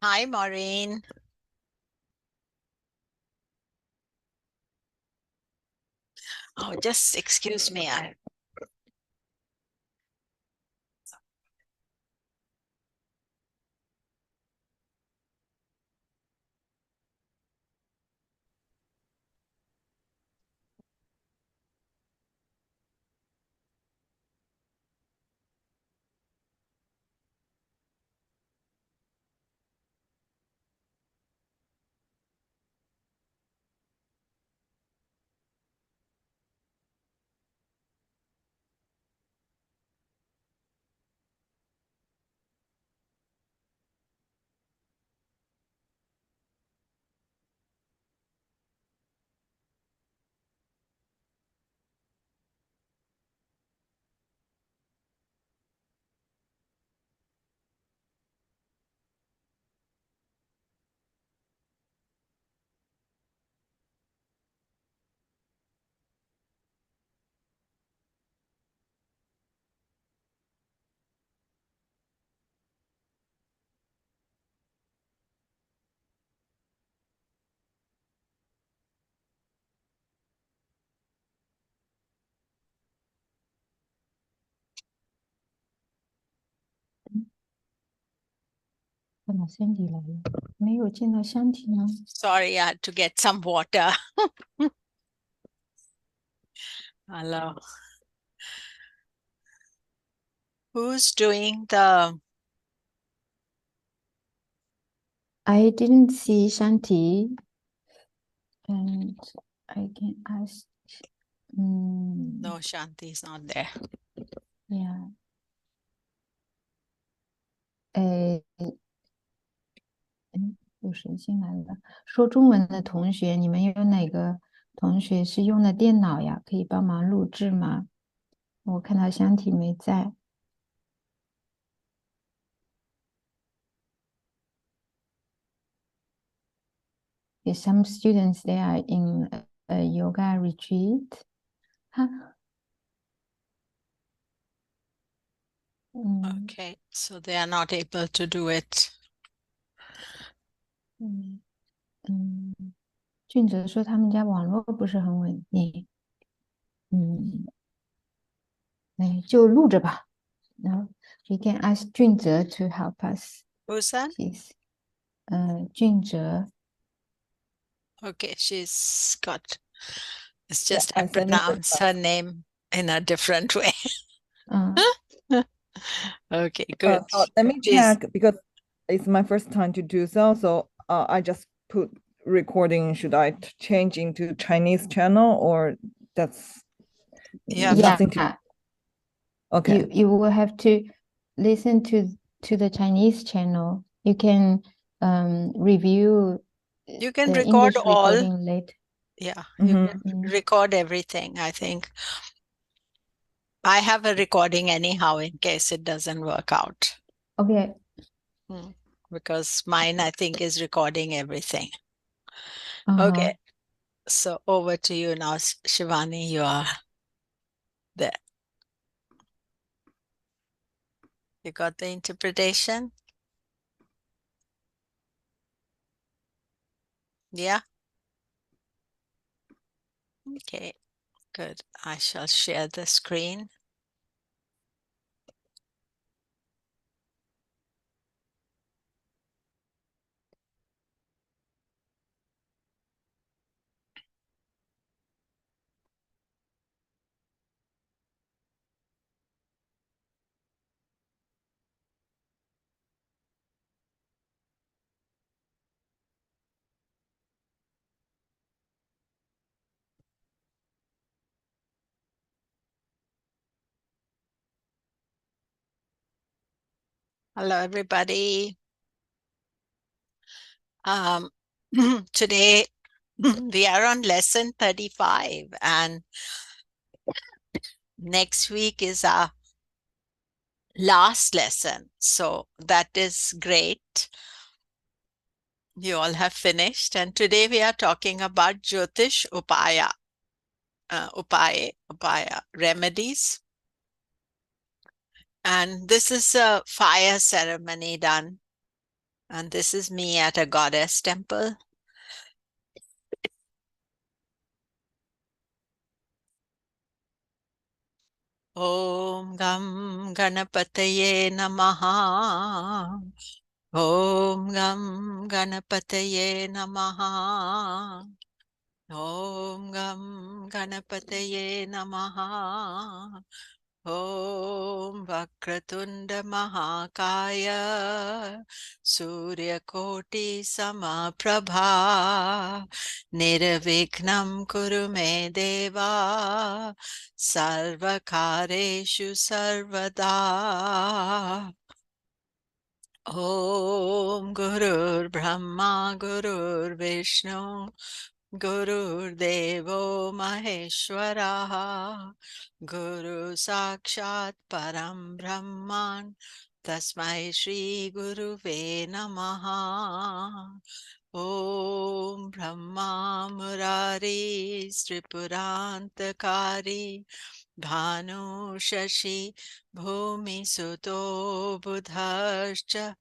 Hi, Maureen. Oh, just excuse me. Sorry, I had to get some water. Hello. Who's doing the... I didn't see Shanti, and I can ask. No, Shanti is not there. Yeah. 有谁进来了？说中文的同学，你们有哪个同学是用的电脑呀？可以帮忙录制吗？我看到香缇没在。Yes, some students they are in a yoga retreat. Okay, so they are not able to do it. 俊哲说他们家网络不是很稳定。就录着吧。Now we can ask 俊哲 to help us. Who's that? She's 俊哲。Okay, she's got... It's just I pronounce her name in a different way. Okay, good. Let me check because it's my first time to do so. So I just put recording. Should I change into Chinese channel or that's nothing to... Okay. You will have to listen to the Chinese channel. You can review. You can the record English all. recording later. Yeah, you can record everything, I think. I have a recording anyhow in case it doesn't work out. Okay. Because mine, I think, is recording everything. Okay. So over to you now, Shivani, you are there. You got the interpretation? Yeah. Okay, good. I shall share the screen. Hello, everybody. Today we are on lesson 35 and next week is our last lesson. So that is great. You all have finished. And today we are talking about Jyotish Upaya. Upaya, remedies. And this is a fire ceremony done And this is me at a goddess temple. Om Gam Ganapataye Namaha. Om Gam Ganapataye Namaha. Om Gam Ganapataye Namaha. Om Vakratunda Mahakaya Suryakoti Samaprabha Nirvignam Kuru Me Deva Sarvakareshu Sarvada. Om Gurur Brahma Gurur Vishnu Gurur Devo Maheshwara Guru Sakshat Param Brahman Tasmai Shri Guruve Namaha. Om Brahma Murari Tripurantakari Bhanu Shashi Bhumi Suto Budhascha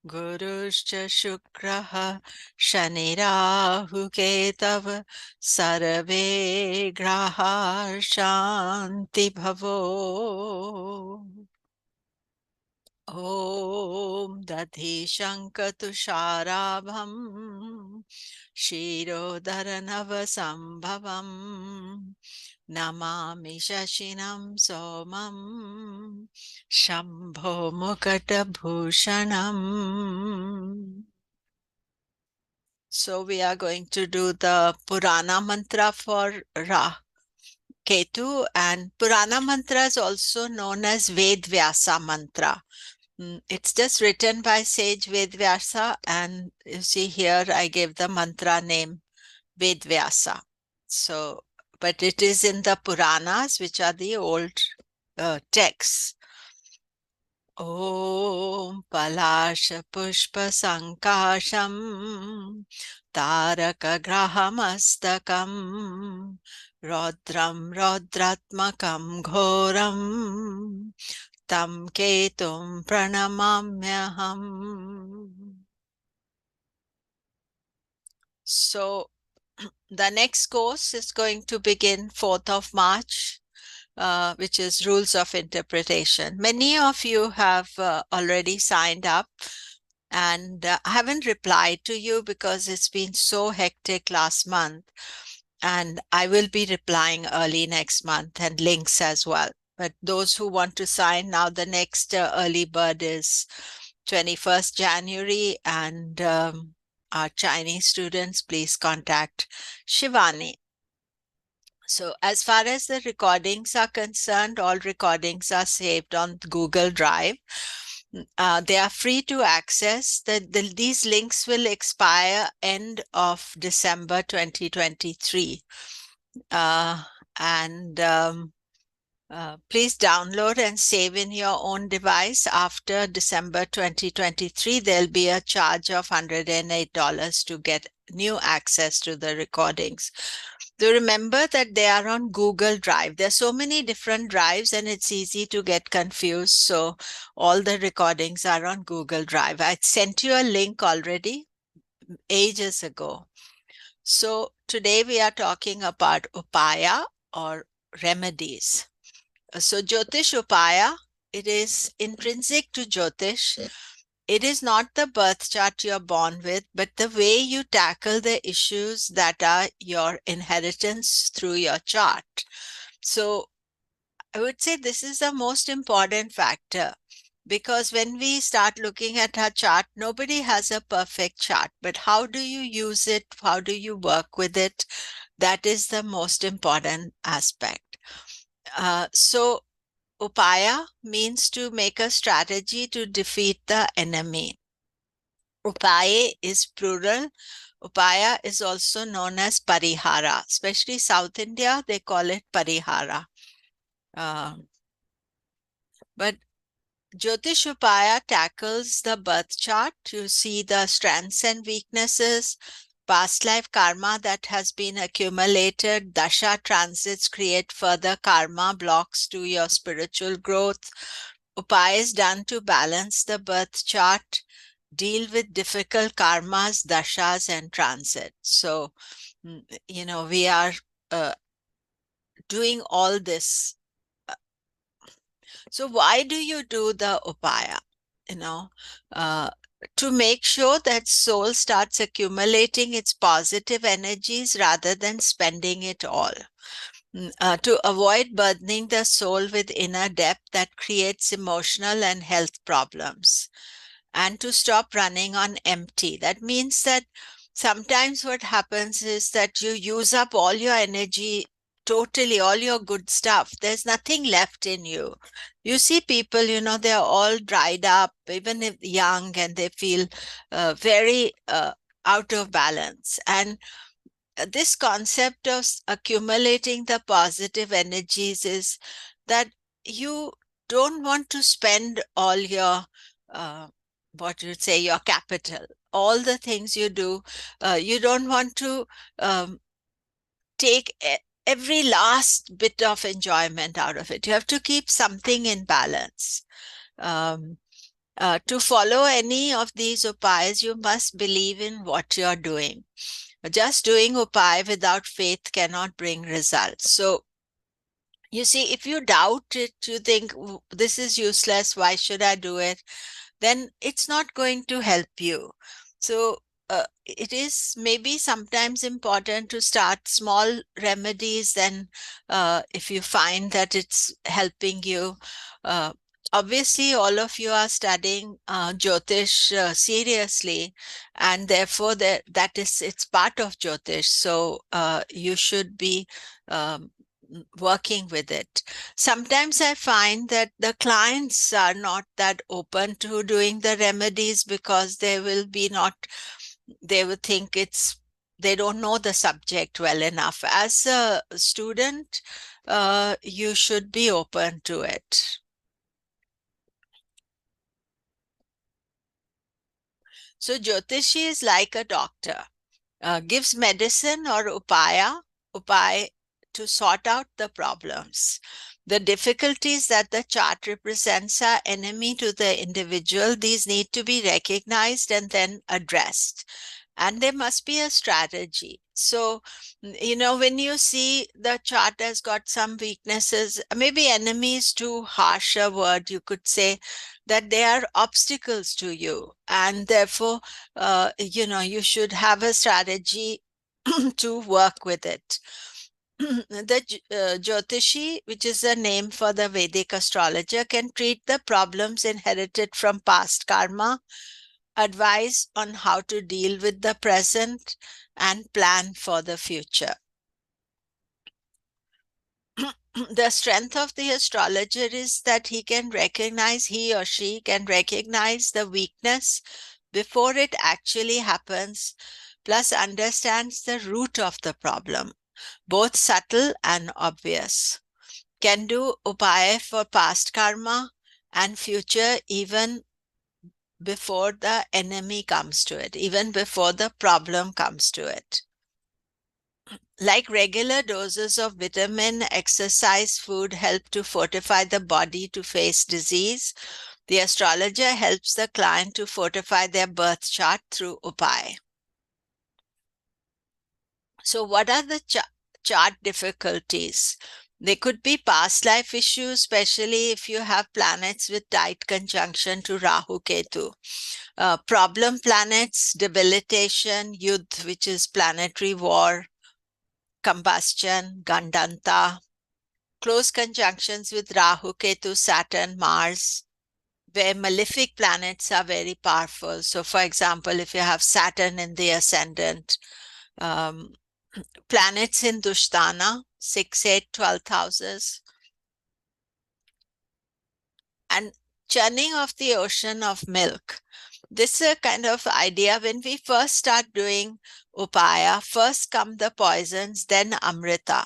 Guruscha Shukraha Shanirahu Ketav Sarve Graha Shanti Bhavo. Om Dadhi Shankatusharabham Shirodharanavasambhavam Namami Shashinam Somam Shambho Mukatabhushanam. So we are going to do the Purana mantra for Ra Ketu, and Purana mantra is also known as Ved Vyasa mantra. It's just written by sage Ved Vyasa, and you see here I gave the mantra name Ved Vyasa. So, but it is in the Puranas, which are the old texts. Om Palasha Pushpa Sankasham Taraka Grahamastakam Rodram Rodratmakam Ghoram Tam Ketum Pranamamyaham. So the next course is going to begin 4th of March, which is Rules of Interpretation. Many of you have already signed up, and I haven't replied to you because it's been so hectic last month, and I will be replying early next month, and links as well. But those who want to sign now, the next early bird is 21st January, and our Chinese students, please contact Shivani. So as far as the recordings are concerned, all recordings are saved on Google Drive. They are free to access. These links will expire end of December 2023. Please download and save in your own device. After December 2023, there'll be a charge of $108 to get new access to the recordings. So remember that they are on Google Drive. There's so many different drives and it's easy to get confused. So all the recordings are on Google Drive. I sent you a link already ages ago. So today we are talking about Upaya or remedies. So Jyotish Upaya, it is intrinsic to Jyotish. It is not the birth chart you're born with, but the way you tackle the issues that are your inheritance through your chart. So I would say this is the most important factor, because when we start looking at our chart, nobody has a perfect chart, but how do you use it? How do you work with it? That is the most important aspect. So Upaya means to make a strategy to defeat the enemy. Upaya is plural. Upaya is also known as parihara. Especially South India, they call it parihara. But Jyotish Upaya tackles the birth chart. You see the strengths and weaknesses, past life karma that has been accumulated. Dasha transits create further karma blocks to your spiritual growth. Upaya is done to balance the birth chart. deal with difficult karmas, dashas, and transits. So, we are doing all this. So why do you do the upaya? Uh, to make sure that soul starts accumulating its positive energies rather than spending it all. To avoid burdening the soul with inner debt that creates emotional and health problems, and to stop running on empty. That means that sometimes what happens is that you use up all your energy, totally, all your good stuff. There's nothing left in you. You see people, they're all dried up, even if young, and they feel very out of balance. And this concept of accumulating the positive energies is that you don't want to spend all your what you'd say, your capital, all the things you do. You don't want to take every last bit of enjoyment out of it. You have to keep something in balance. To follow any of these upayas, you must believe in what you're doing. Just doing upaya without faith cannot bring results. So, you see, if you doubt it, you think this is useless, why should I do it? Then it's not going to help you. So, it is maybe sometimes important to start small remedies. Then, if you find that it's helping you, uh, obviously, all of you are studying Jyotish seriously, and therefore it's part of Jyotish. So you should be working with it. Sometimes I find that the clients are not that open to doing the remedies because they will think they don't know the subject well enough. As a student, you should be open to it. So Jyotishi is like a doctor, gives medicine or upaya to sort out the problems. The difficulties that the chart represents are enemy to the individual. These need to be recognized and then addressed. And there must be a strategy. So, when you see the chart has got some weaknesses, maybe enemy is too harsh a word, you could say that they are obstacles to you. And therefore, you should have a strategy to work with it. The Jyotishi, which is a name for the Vedic astrologer, can treat the problems inherited from past karma, advise on how to deal with the present, and plan for the future. The strength of the astrologer is that he or she can recognize the weakness before it actually happens, plus understands the root of the problem, both subtle and obvious. Can do upaya for past karma and future even before the enemy comes to it, even before the problem comes to it. Like regular doses of vitamin, exercise, food help to fortify the body to face disease, the astrologer helps the client to fortify their birth chart through upaya. So what are the chart difficulties? They could be past life issues, especially if you have planets with tight conjunction to Rahu Ketu. Problem planets, debilitation, Yudh, which is planetary war, combustion, Gandanta, close conjunctions with Rahu, Ketu, Saturn, Mars, where malefic planets are very powerful. So, for example, if you have Saturn in the ascendant, planets in Dushtana, 6, 8, 12 houses, and churning of the ocean of milk. This is a kind of idea when we first start doing upaya, first come the poisons, then amrita.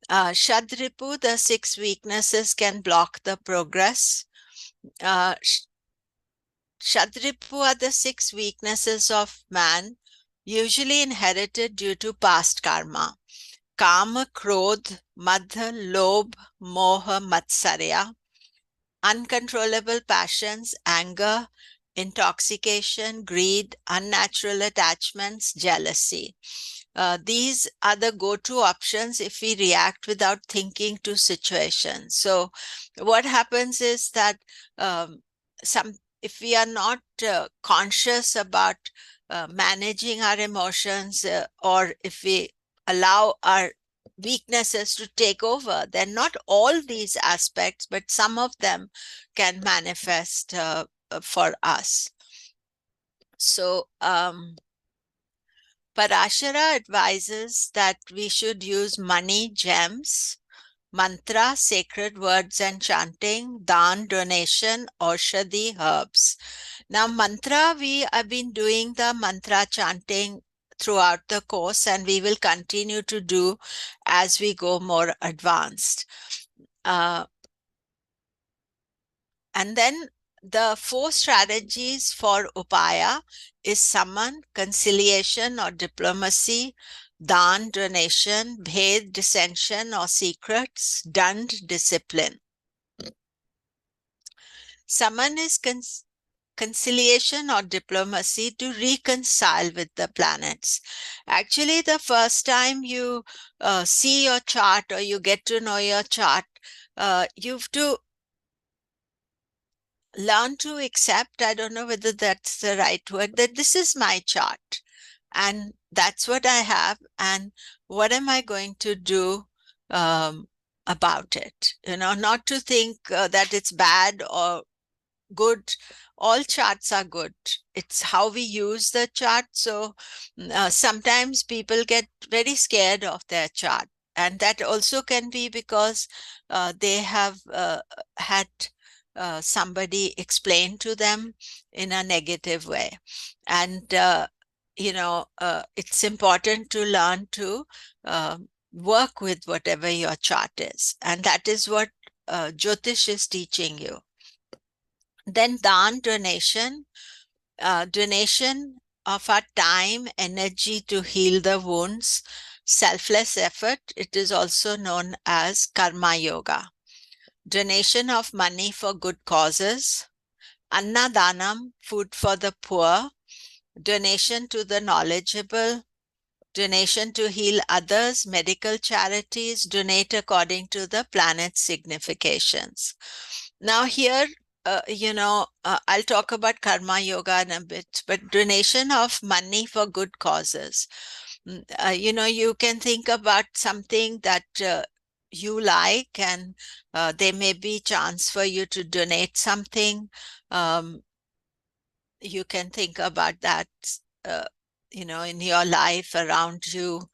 Shadripu, the 6 weaknesses can block the progress. Shadripu are the 6 weaknesses of man, usually inherited due to past karma. Kama, Krodh, Madha, Lobh, Moha, Matsarya. Uncontrollable passions, anger, intoxication, greed, unnatural attachments, jealousy. These are the go-to options if we react without thinking to situations. So what happens is that if we are not conscious about managing our emotions, or if we allow our weaknesses to take over, then not all these aspects, but some of them can manifest for us. So Parashara advises that we should use money, gems, mantra, sacred words and chanting, dan, donation, aushadhi, herbs. Now, mantra, we have been doing the mantra chanting throughout the course, and we will continue to do as we go more advanced. And then the 4 strategies for Upaya is summon, conciliation or diplomacy, dan, donation, bhed, dissension or secrets, dand, discipline. Summon is conciliation or diplomacy, to reconcile with the planets. Actually, the first time you see your chart or you get to know your chart, you have to learn to accept, I don't know whether that's the right word, that this is my chart and that's what I have, and what am I going to do about it? Not to think that it's bad or good. All charts are good. It's how we use the chart. So sometimes people get very scared of their chart, and that also can be because they have had somebody explain to them in a negative way. And it's important to learn to work with whatever your chart is, and that is what Jyotish is teaching you. Then dan, donation of our time, energy to heal the wounds, selfless effort. It is also known as karma yoga. Donation of money for good causes, annadanam, food for the poor, donation to the knowledgeable, donation to heal others, medical charities, donate according to the planet's significations. Now here, I'll talk about karma yoga in a bit, but donation of money for good causes. You can think about something that you like, and there may be chance for you to donate something. You can think about that, in your life around you.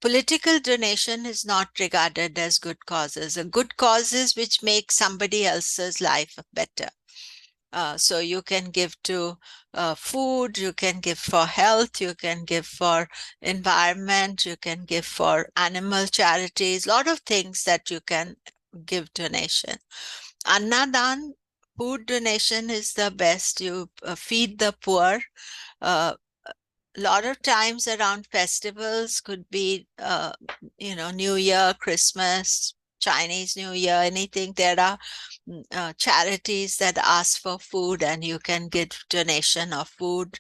Political donation is not regarded as good causes. A good causes which make somebody else's life better. So you can give to food, you can give for health, you can give for environment, you can give for animal charities, a lot of things that you can give donation. Annadan, food donation is the best. You feed the poor. A lot of times around festivals, could be New Year, Christmas, Chinese New Year, anything. There are charities that ask for food, and you can give donation of food.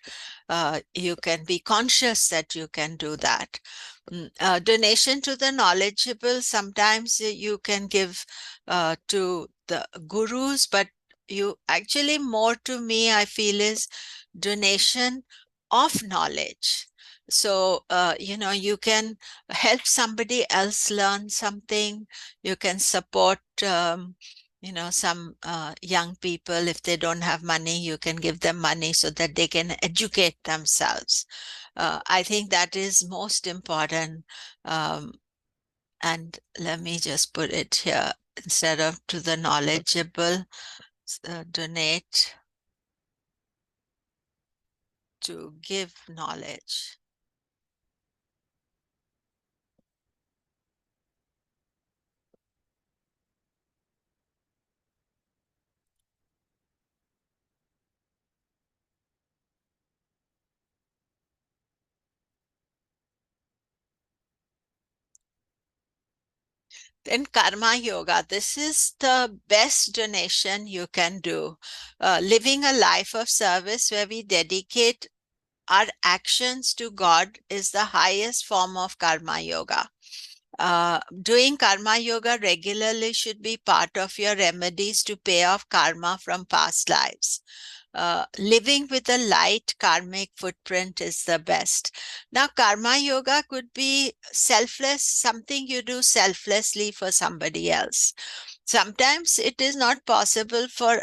You can be conscious that you can do that. Donation to the knowledgeable. Sometimes you can give to the gurus, but you actually, more to me, I feel, is donation of knowledge. So, you can help somebody else learn something. You can support, some young people. If they don't have money, you can give them money so that they can educate themselves. I think that is most important. And let me just put it here, instead of to the knowledgeable, donate to give knowledge. In karma yoga, this is the best donation you can do. Living a life of service where we dedicate our actions to God is the highest form of karma yoga. Doing karma yoga regularly should be part of your remedies to pay off karma from past lives. Living with a light karmic footprint is the best. Now, karma yoga could be selfless, something you do selflessly for somebody else. Sometimes it is not possible for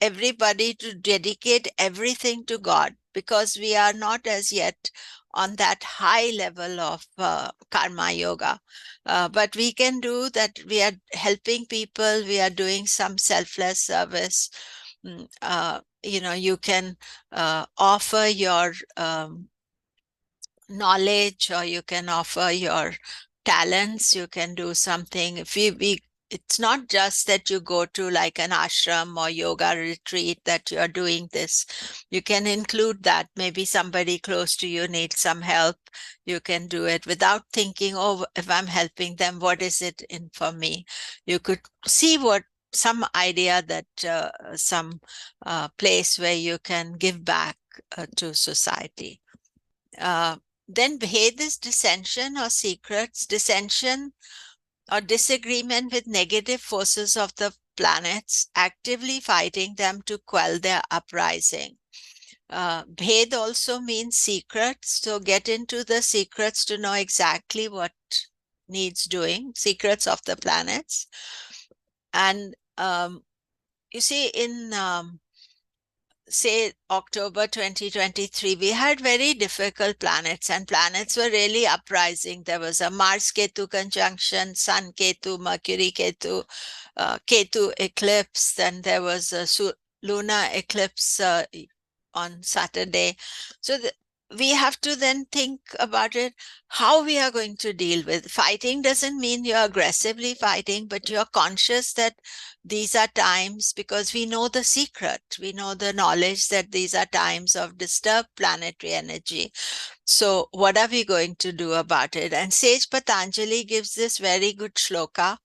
everybody to dedicate everything to God because we are not as yet on that high level of karma yoga. But we can do that. We are helping people, we are doing some selfless service. You can offer your knowledge, or you can offer your talents. You can do something. If it's not just that you go to like an ashram or yoga retreat that you're doing this. You can include that. Maybe somebody close to you needs some help. You can do it without thinking, oh, if I'm helping them, what is it in for me? You could see some idea that some place where you can give back to society. Then Bhed is dissension or secrets, dissension or disagreement with negative forces of the planets, actively fighting them to quell their uprising. Bhed also means secrets, so get into the secrets to know exactly what needs doing, secrets of the planets. And you see, in say October 2023, we had very difficult planets, and planets were really uprising. There was a Mars Ketu conjunction, Sun Ketu, Mercury Ketu, Ketu eclipse, then there was a lunar eclipse on Saturday. So we have to then think about it, how we are going to deal with fighting. Doesn't mean you're aggressively fighting, but you're conscious that these are times, because we know the secret, we know the knowledge that these are times of disturbed planetary energy. So what are we going to do about it? And Sage Patanjali gives this very good shloka,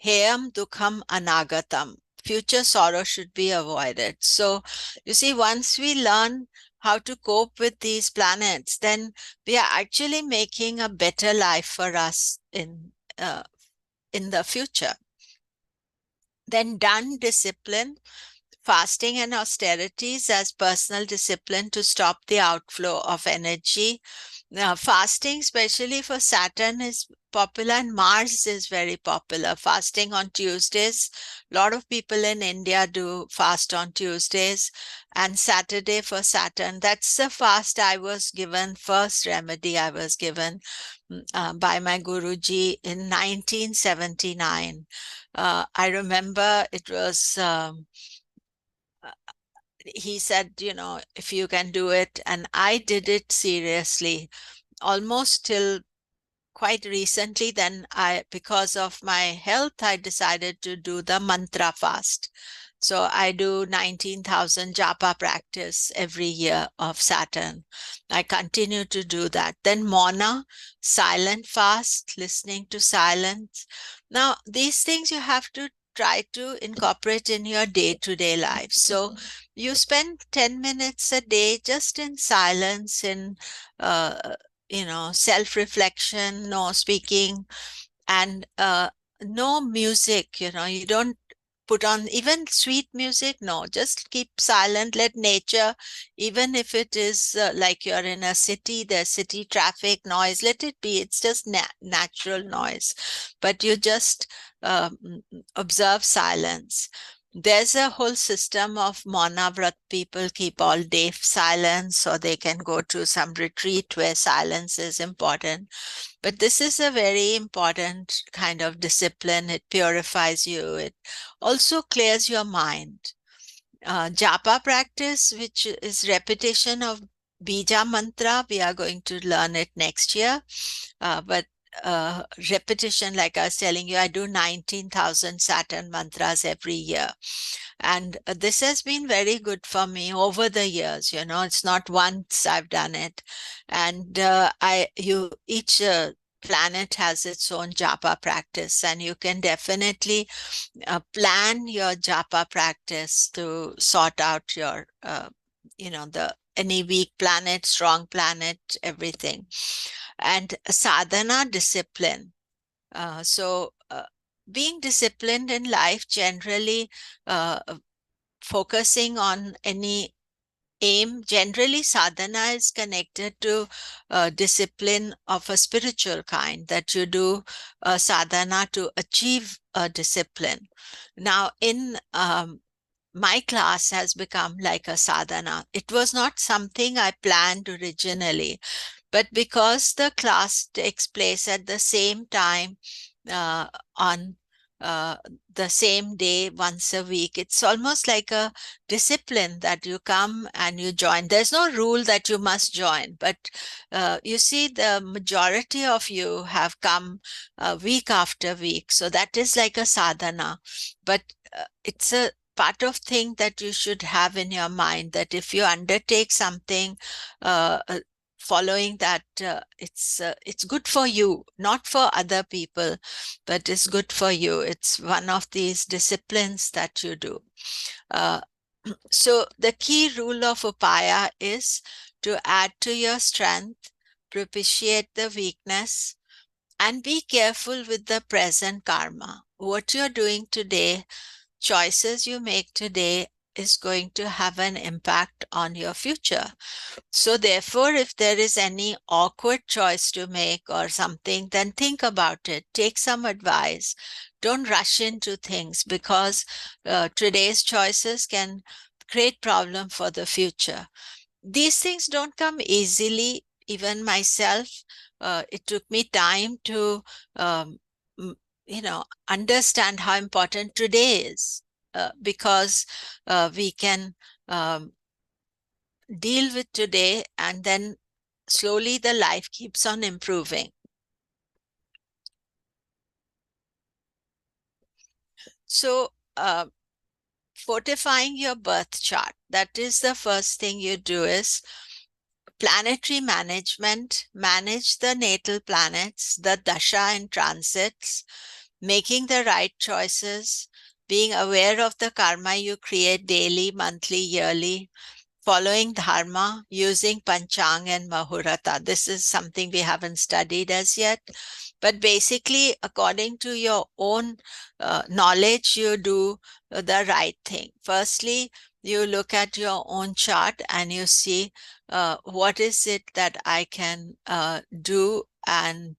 Heyam dukham anagatam. Future sorrow should be avoided. So you see, once we learn how to cope with these planets, then we are actually making a better life for us in the future. Then done discipline, fasting and austerities as personal discipline to stop the outflow of energy. Now, fasting, especially for Saturn, is popular, and Mars is very popular. Fasting on Tuesdays. A lot of people in India do fast on Tuesdays, and Saturday for Saturn. That's the fast I was given, first remedy I was given by my Guruji in 1979. I remember it was he said, if you can do it. And I did it seriously, almost till quite recently. Then because of my health, I decided to do the mantra fast. So I do 19,000 japa practice every year of Saturn. I continue to do that. Then Mona, silent fast, listening to silence. Now, these things you have to try to incorporate in your day-to-day life. So you spend 10 minutes a day just in silence, in self-reflection, no speaking, and no music. You don't put on even sweet music. No, just keep silent. Let nature, even if it is like you're in a city, there's city traffic noise, let it be. It's just natural noise, but you just observe silence. There's a whole system of Mauna Vrat. People keep all day silence, or they can go to some retreat where silence is important. But this is a very important kind of discipline. It purifies you. It also clears your mind. Japa practice, which is repetition of Bija mantra, we are going to learn it next year. But repetition, like I was telling you, I do 19,000 Saturn mantras every year. And this has been very good for me over the years. It's not once I've done it. And each planet has its own japa practice, and you can definitely plan your japa practice to sort out your, any weak planet, strong planet, everything. And sadhana, discipline. So being disciplined in life, generally focusing on any aim, generally sadhana is connected to discipline of a spiritual kind, that you do sadhana to achieve a discipline. Now in my class has become like a sadhana. It was not something I planned originally, but because the class takes place at the same time uh, on the same day once a week, it's almost like a discipline that you come and you join. There's no rule that you must join, but you see, the majority of you have come week after week. So that is like a sadhana. But it's a part of thing that you should have in your mind, that if you undertake something, following that, it's good for you, not for other people, but it's good for you. It's one of these disciplines that you do. So the key rule of upaya is to add to your strength, propitiate the weakness, and be careful with the present karma. What you're doing today, choices you make today, is going to have an impact on your future. So therefore, if there is any awkward choice to make or something, then think about it. Take some advice. Don't rush into things, because today's choices can create problem for the future. These things don't come easily. Even myself, it took me time to, understand how important today is, because we can deal with today, and then slowly the life keeps on improving. So fortifying your birth chart, that is the first thing you do, is planetary management. Manage the natal planets, the dasha and transits, making the right choices, being aware of the karma you create daily, monthly, yearly, following dharma, using panchang and mahurata. This is something we haven't studied as yet, but basically, according to your own knowledge, you do the right thing. Firstly, you look at your own chart and you see what is it that I can do, and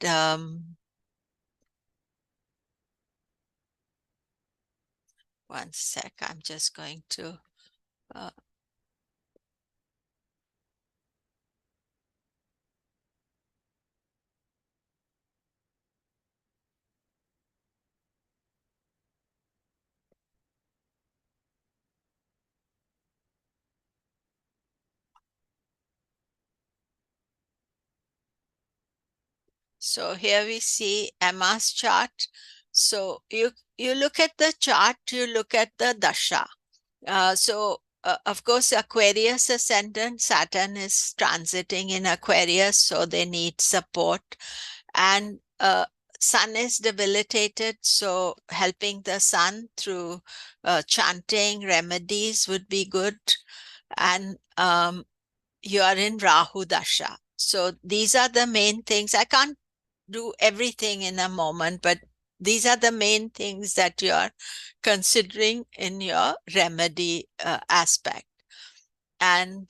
one sec, I'm just going to so here we see Emma's chart. So you look at the chart, you look at the dasha. Of course, Aquarius ascendant, Saturn is transiting in Aquarius, so they need support. And Sun is debilitated, so helping the Sun through chanting, remedies would be good. And you are in Rahu Dasha. So these are the main things. I can't do everything in a moment, but these are the main things that you are considering in your remedy aspect. And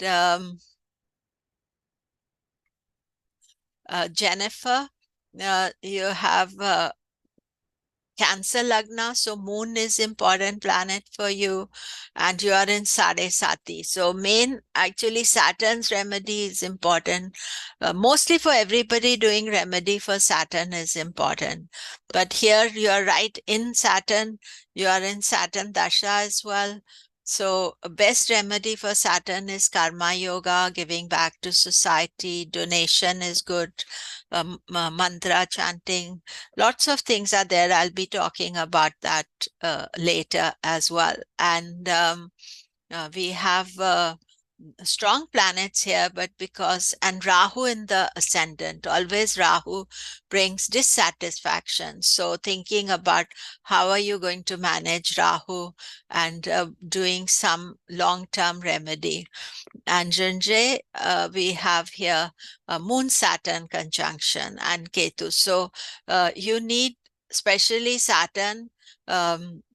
Jennifer, you have Cancer Lagna, so moon is important planet for you, and you are in Sade Sati. So actually Saturn's remedy is important. Mostly for everybody, doing remedy for Saturn is important. But here you are right in Saturn, you are in Saturn Dasha as well. So best remedy for Saturn is karma yoga, giving back to society, donation is good, mantra chanting. Lots of things are there. I'll be talking about that later as well. And we have strong planets here, but because, and Rahu in the ascendant, always Rahu brings dissatisfaction. So thinking about how are you going to manage Rahu and doing some long-term remedy. And Junjay, we have here a Moon Saturn conjunction and Ketu. So you need, especially Saturn,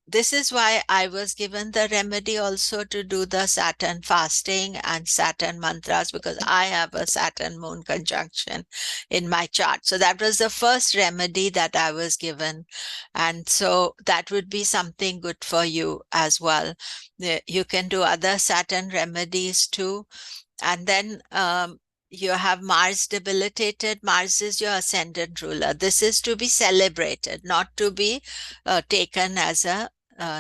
this is why I was given the remedy also to do the Saturn fasting and Saturn mantras, because I have a Saturn Moon conjunction in my chart. So that was the first remedy that I was given. And so that would be something good for you as well. You can do other Saturn remedies too. And then you have Mars debilitated. Mars is your ascendant ruler. This is to be celebrated, not to be taken as a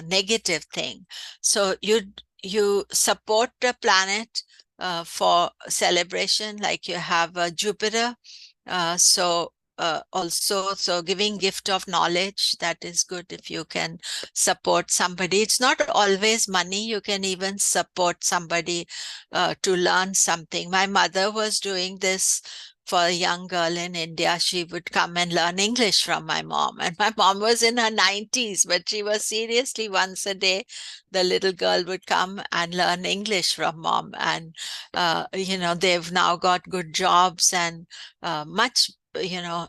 negative thing. So you support the planet for celebration, like you have Jupiter. So giving gift of knowledge, that is good if you can support somebody. It's not always money. You can even support somebody to learn something. My mother was doing this for a young girl in India. She would come and learn English from my mom. And my mom was in her 90s, but she was seriously once a day, the little girl would come and learn English from mom. And, they've now got good jobs and much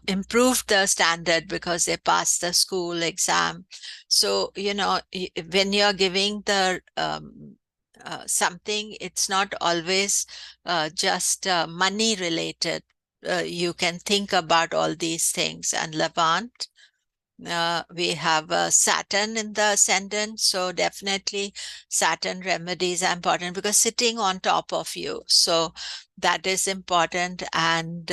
improved the standard because they passed the school exam. So, when you're giving the something, it's not always just money related. You can think about all these things. And Levant, we have Saturn in the ascendant, so definitely Saturn remedies are important because sitting on top of you, so that is important. And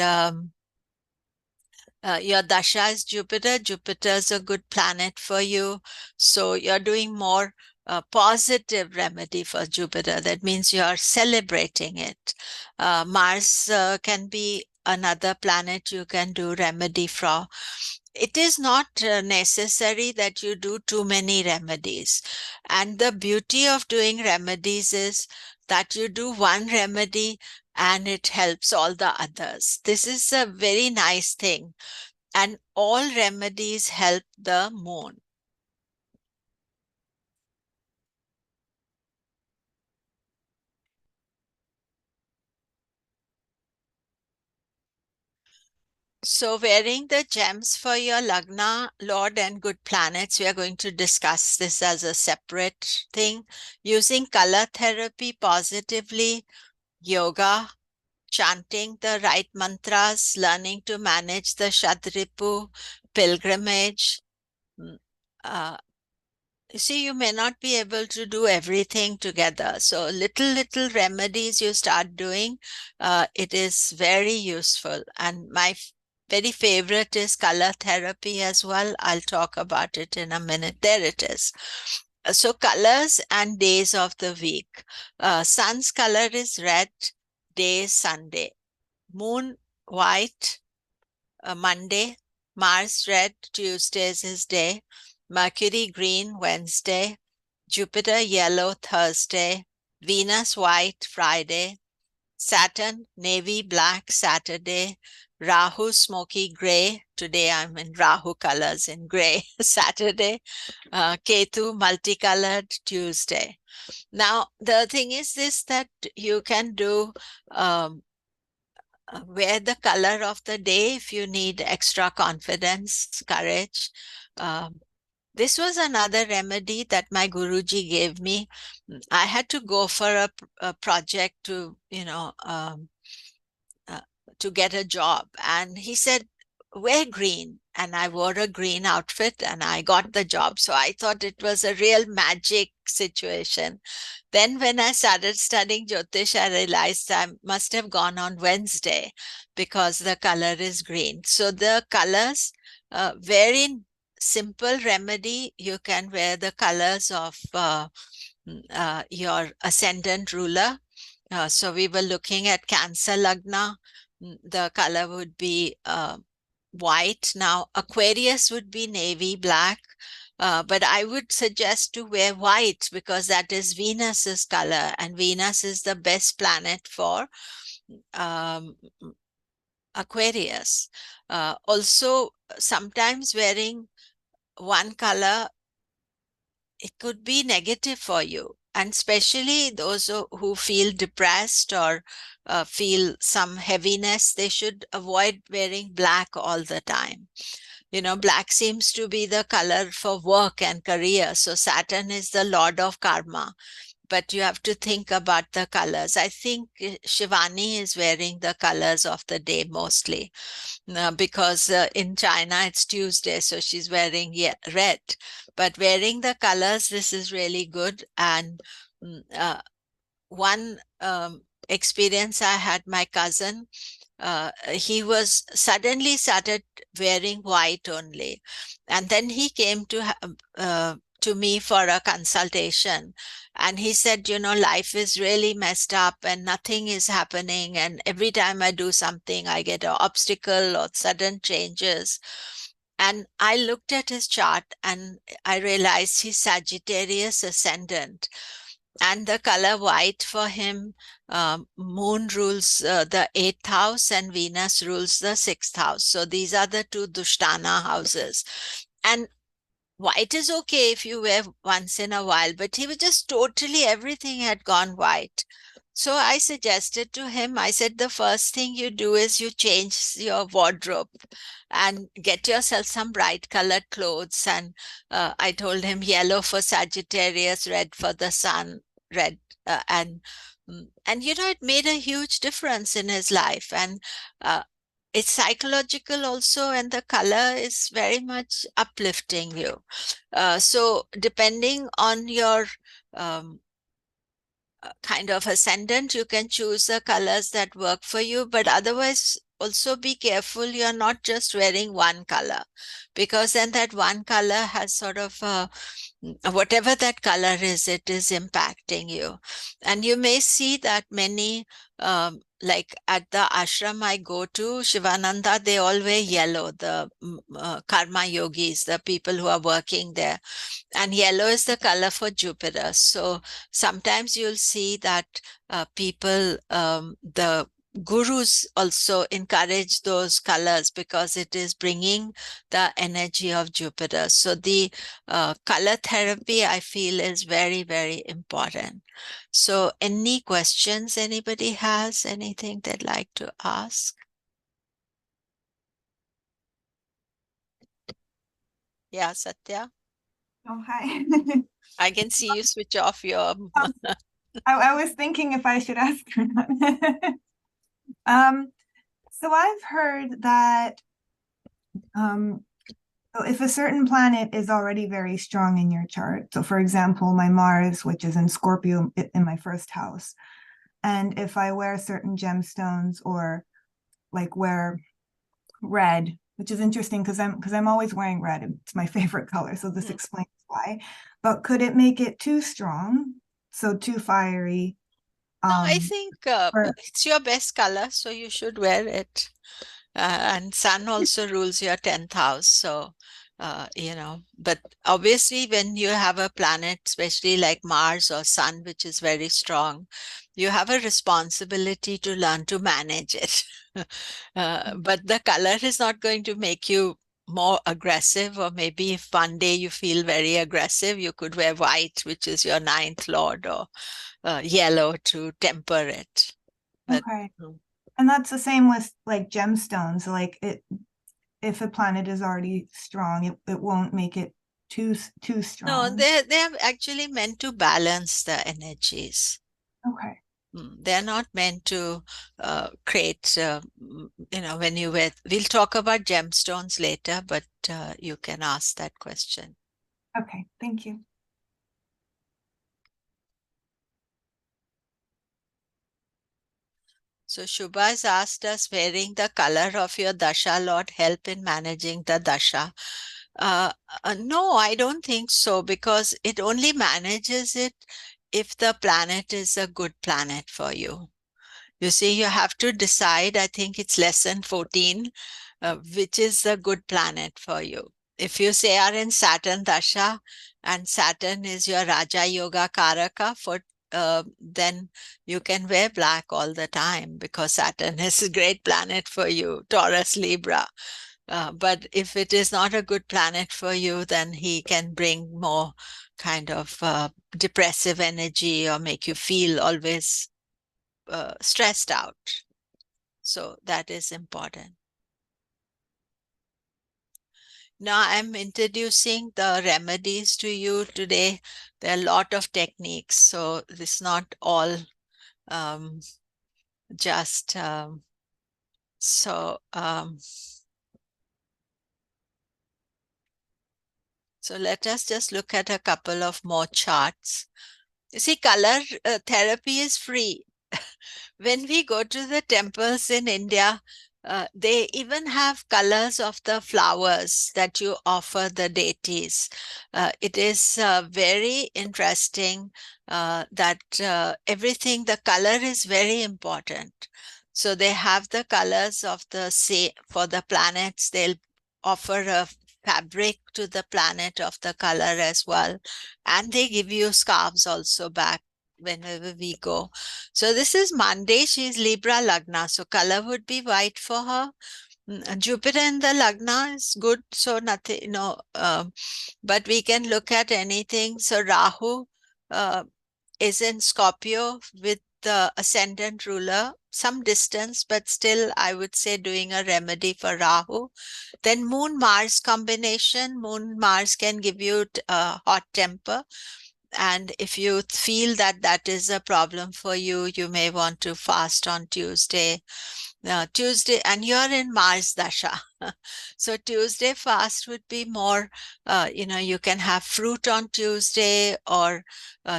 your dasha is Jupiter. Jupiter is a good planet for you. So you're doing more positive remedy for Jupiter. That means you're celebrating it. Mars can be another planet you can do remedy for. It is not necessary that you do too many remedies. And the beauty of doing remedies is that you do one remedy and it helps all the others. This is a very nice thing. And all remedies help the moon. So wearing the gems for your Lagna, Lord and good planets, we are going to discuss this as a separate thing. Using color therapy positively, yoga, chanting the right mantras, learning to manage the Shadripu, pilgrimage. You see, you may not be able to do everything together. So little remedies you start doing, it is very useful. And my very favorite is color therapy as well. I'll talk about it in a minute. There it is. So colors and days of the week. Sun's color is red, day is Sunday. Moon white, Monday. Mars red, Tuesday is his day. Mercury green, Wednesday. Jupiter yellow, Thursday. Venus white, Friday. Saturn navy black, Saturday. Rahu smoky gray. Today I'm in Rahu colors in gray, Saturday. Ketu multicolored, Tuesday. Now, the thing is this, that you can do wear the color of the day if you need extra confidence, courage. This was another remedy that my Guruji gave me. I had to go for a project to, to get a job. And he said, wear green. And I wore a green outfit and I got the job. So I thought it was a real magic situation. Then when I started studying Jyotish, I realized I must have gone on Wednesday because the color is green. So the colors, very simple remedy. You can wear the colors of your ascendant ruler. So we were looking at Cancer Lagna. The color would be white. Now Aquarius would be navy black. But I would suggest to wear white because that is Venus's color, and Venus is the best planet for um, Aquarius. Also, sometimes wearing one color, it could be negative for you. And especially those who feel depressed or feel some heaviness, they should avoid wearing black all the time. You know, black seems to be the color for work and career. So Saturn is the lord of karma, but you have to think about the colors. I think Shivani is wearing the colors of the day mostly because in China it's Tuesday, so she's wearing red. But wearing the colors, this is really good. And one experience I had, my cousin, he was suddenly started wearing white only, and then he came to me for a consultation, and he said, you know, life is really messed up and nothing is happening, and every time I do something I get an obstacle or sudden changes. And I looked at his chart and I realized he's Sagittarius ascendant, and the color white for him, moon rules the 8th house and Venus rules the 6th house. So these are the two Dushtana houses. And white is okay if you wear once in a while, but he was just totally, everything had gone white. So I suggested to him, I said, the first thing you do is you change your wardrobe and get yourself some bright colored clothes. And I told him yellow for Sagittarius, red for the sun, red. And you know, it made a huge difference in his life. And it's psychological also, and the color is very much uplifting you. So depending on your kind of ascendant, you can choose the colors that work for you, but otherwise also be careful you're not just wearing one color, because then that one color has sort of whatever that color is, it is impacting you. And you may see that many like at the ashram I go to, Shivananda, they all wear yellow, the karma yogis, the people who are working there. And yellow is the color for Jupiter. So sometimes you'll see that people, the gurus also encourage those colors because it is bringing the energy of Jupiter. So the color therapy, I feel, is very, very important. So any questions anybody has, anything they'd like to ask? Yeah, Satya, Oh, hi. I can see you switch off your I was thinking if I should ask or not. So I've heard that so if a certain planet is already very strong in your chart, so for example, my Mars, which is in Scorpio in my first house, and if I wear certain gemstones or like wear red, which is interesting because I'm always wearing red. It's my favorite color, so this explains why. But could it make it too strong? So too fiery? No, I think it's your best color, so you should wear it. And Sun also rules your 10th house. So, you know, but obviously when you have a planet, especially like Mars or Sun, which is very strong, you have a responsibility to learn to manage it. But the color is not going to make you more aggressive, or maybe if one day you feel very aggressive, you could wear white, which is your 9th lord, or yellow to temper it. But, okay. And that's the same with like gemstones. Like if a planet is already strong, it won't make it too strong. No, they're actually meant to balance the energies. Okay. They're not meant to create, you know, when you wear, we'll talk about gemstones later, but you can ask that question. Okay, thank you. So Shubha has asked us, wearing the color of your dasha lord help in managing the dasha? No, I don't think so, because it only manages it if the planet is a good planet for you. You see, you have to decide, I think it's lesson 14, which is a good planet for you. if you say are in Saturn Dasha, and Saturn is your Raja Yoga Karaka, then you can wear black all the time because Saturn is a great planet for you, Taurus, Libra. But if it is not a good planet for you, then he can bring more kind of depressive energy or make you feel always stressed out. So that is important. Now I'm introducing the remedies to you today. There are a lot of techniques, so it's not all just so let us just look at a couple of more charts. You see, color therapy is free. When we go to the temples in India, they even have colors of the flowers that you offer the deities. It is very interesting that everything, the color is very important. So they have the colors of for the planets, they'll offer a fabric to the planet of the color as well. And they give you scarves also back whenever we go. So this is Monday. She's Libra Lagna. So color would be white for her. Jupiter in the Lagna is good. So nothing, but we can look at anything. So Rahu is in Scorpio with the ascendant ruler, some distance, but still I would say doing a remedy for Rahu. Then Moon Mars combination. Moon Mars can give you a hot temper. And if you feel that that is a problem for you, you may want to fast on Tuesday. Tuesday, and you're in Mars Dasha. So Tuesday fast would be more, you can have fruit on Tuesday, or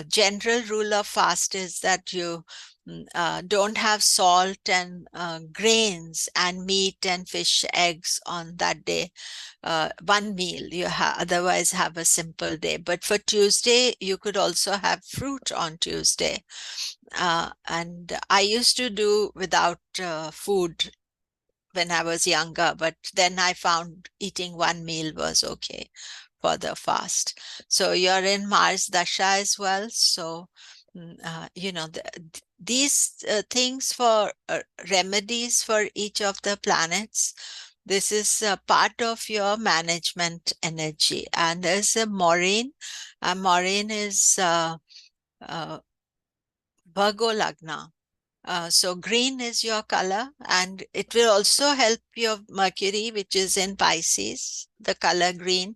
general rule of fast is that you don't have salt and grains and meat and fish, eggs on that day. One meal, you otherwise have a simple day. But for Tuesday, you could also have fruit on Tuesday. And I used to do without food when I was younger, but then I found eating one meal was okay for the fast. So you're in Mars Dasha as well. So, these things for remedies for each of the planets, this is part of your management energy. And there's a Maureen. Maureen is Virgo Lagna. So green is your color, and it will also help your Mercury, which is in Pisces, the color green.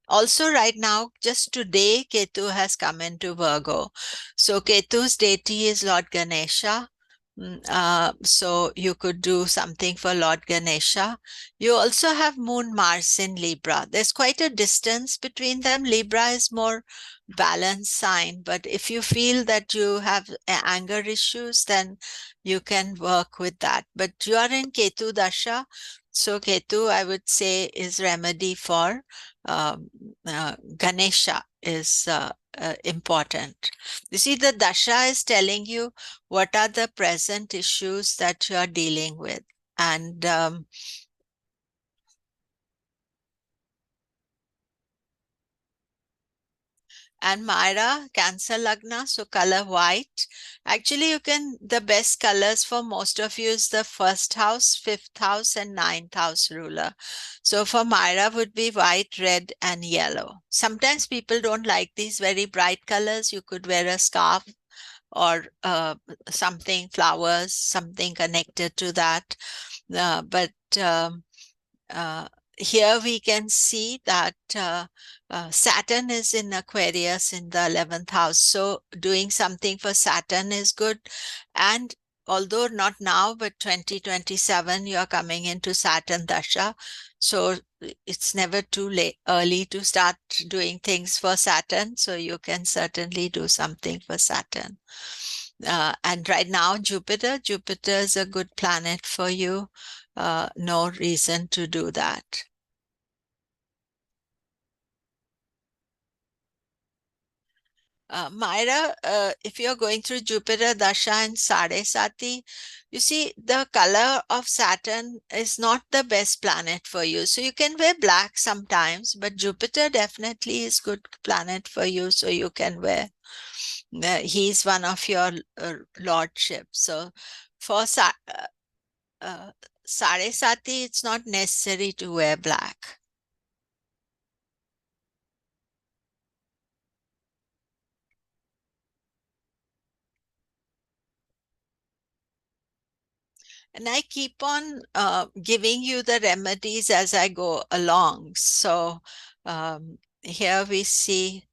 Also right now, just today, Ketu has come into Virgo. So Ketu's deity is Lord Ganesha. So you could do something for Lord Ganesha. You also have Moon Mars in Libra. There's quite a distance between them. Libra is more balanced sign, but if you feel that you have anger issues, then you can work with that. But you are in Ketu Dasha. So Ketu, I would say, is remedy for Ganesha is important. You see, the Dasha is telling you what are the present issues that you are dealing with. And Myra, Cancer Lagna, so color white. Actually, the best colors for most of you is the first house, fifth house, and ninth house ruler. So for Myra would be white, red, and yellow. Sometimes people don't like these very bright colors. You could wear a scarf or something, flowers, something connected to that. But here we can see that Saturn is in Aquarius in the 11th house. So doing something for Saturn is good. And although not now, but 2027, you're coming into Saturn Dasha. So it's never too early to start doing things for Saturn. So you can certainly do something for Saturn. And right now, Jupiter is a good planet for you. No reason to do that. Myra, if you're going through Jupiter Dasha and Sade Sati, you see the color of Saturn is not the best planet for you. So you can wear black sometimes, but Jupiter definitely is good planet for you. So you can wear. He's one of your lordships. So for Sade Sati, it's not necessary to wear black. And I keep on giving you the remedies as I go along. So here we see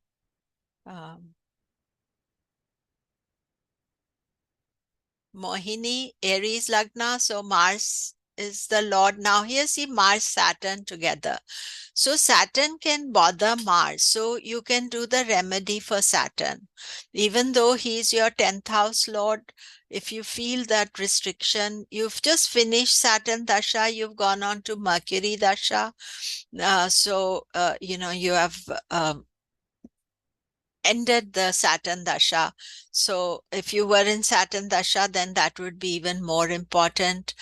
Mohini, Aries Lagna. So Mars is the Lord. Now here see Mars, Saturn together. So Saturn can bother Mars. So you can do the remedy for Saturn. Even though he's your 10th house Lord, if you feel that restriction, you've just finished Saturn Dasha, you've gone on to Mercury Dasha. You have ended the Saturn Dasha. So if you were in Saturn Dasha, then that would be even more important.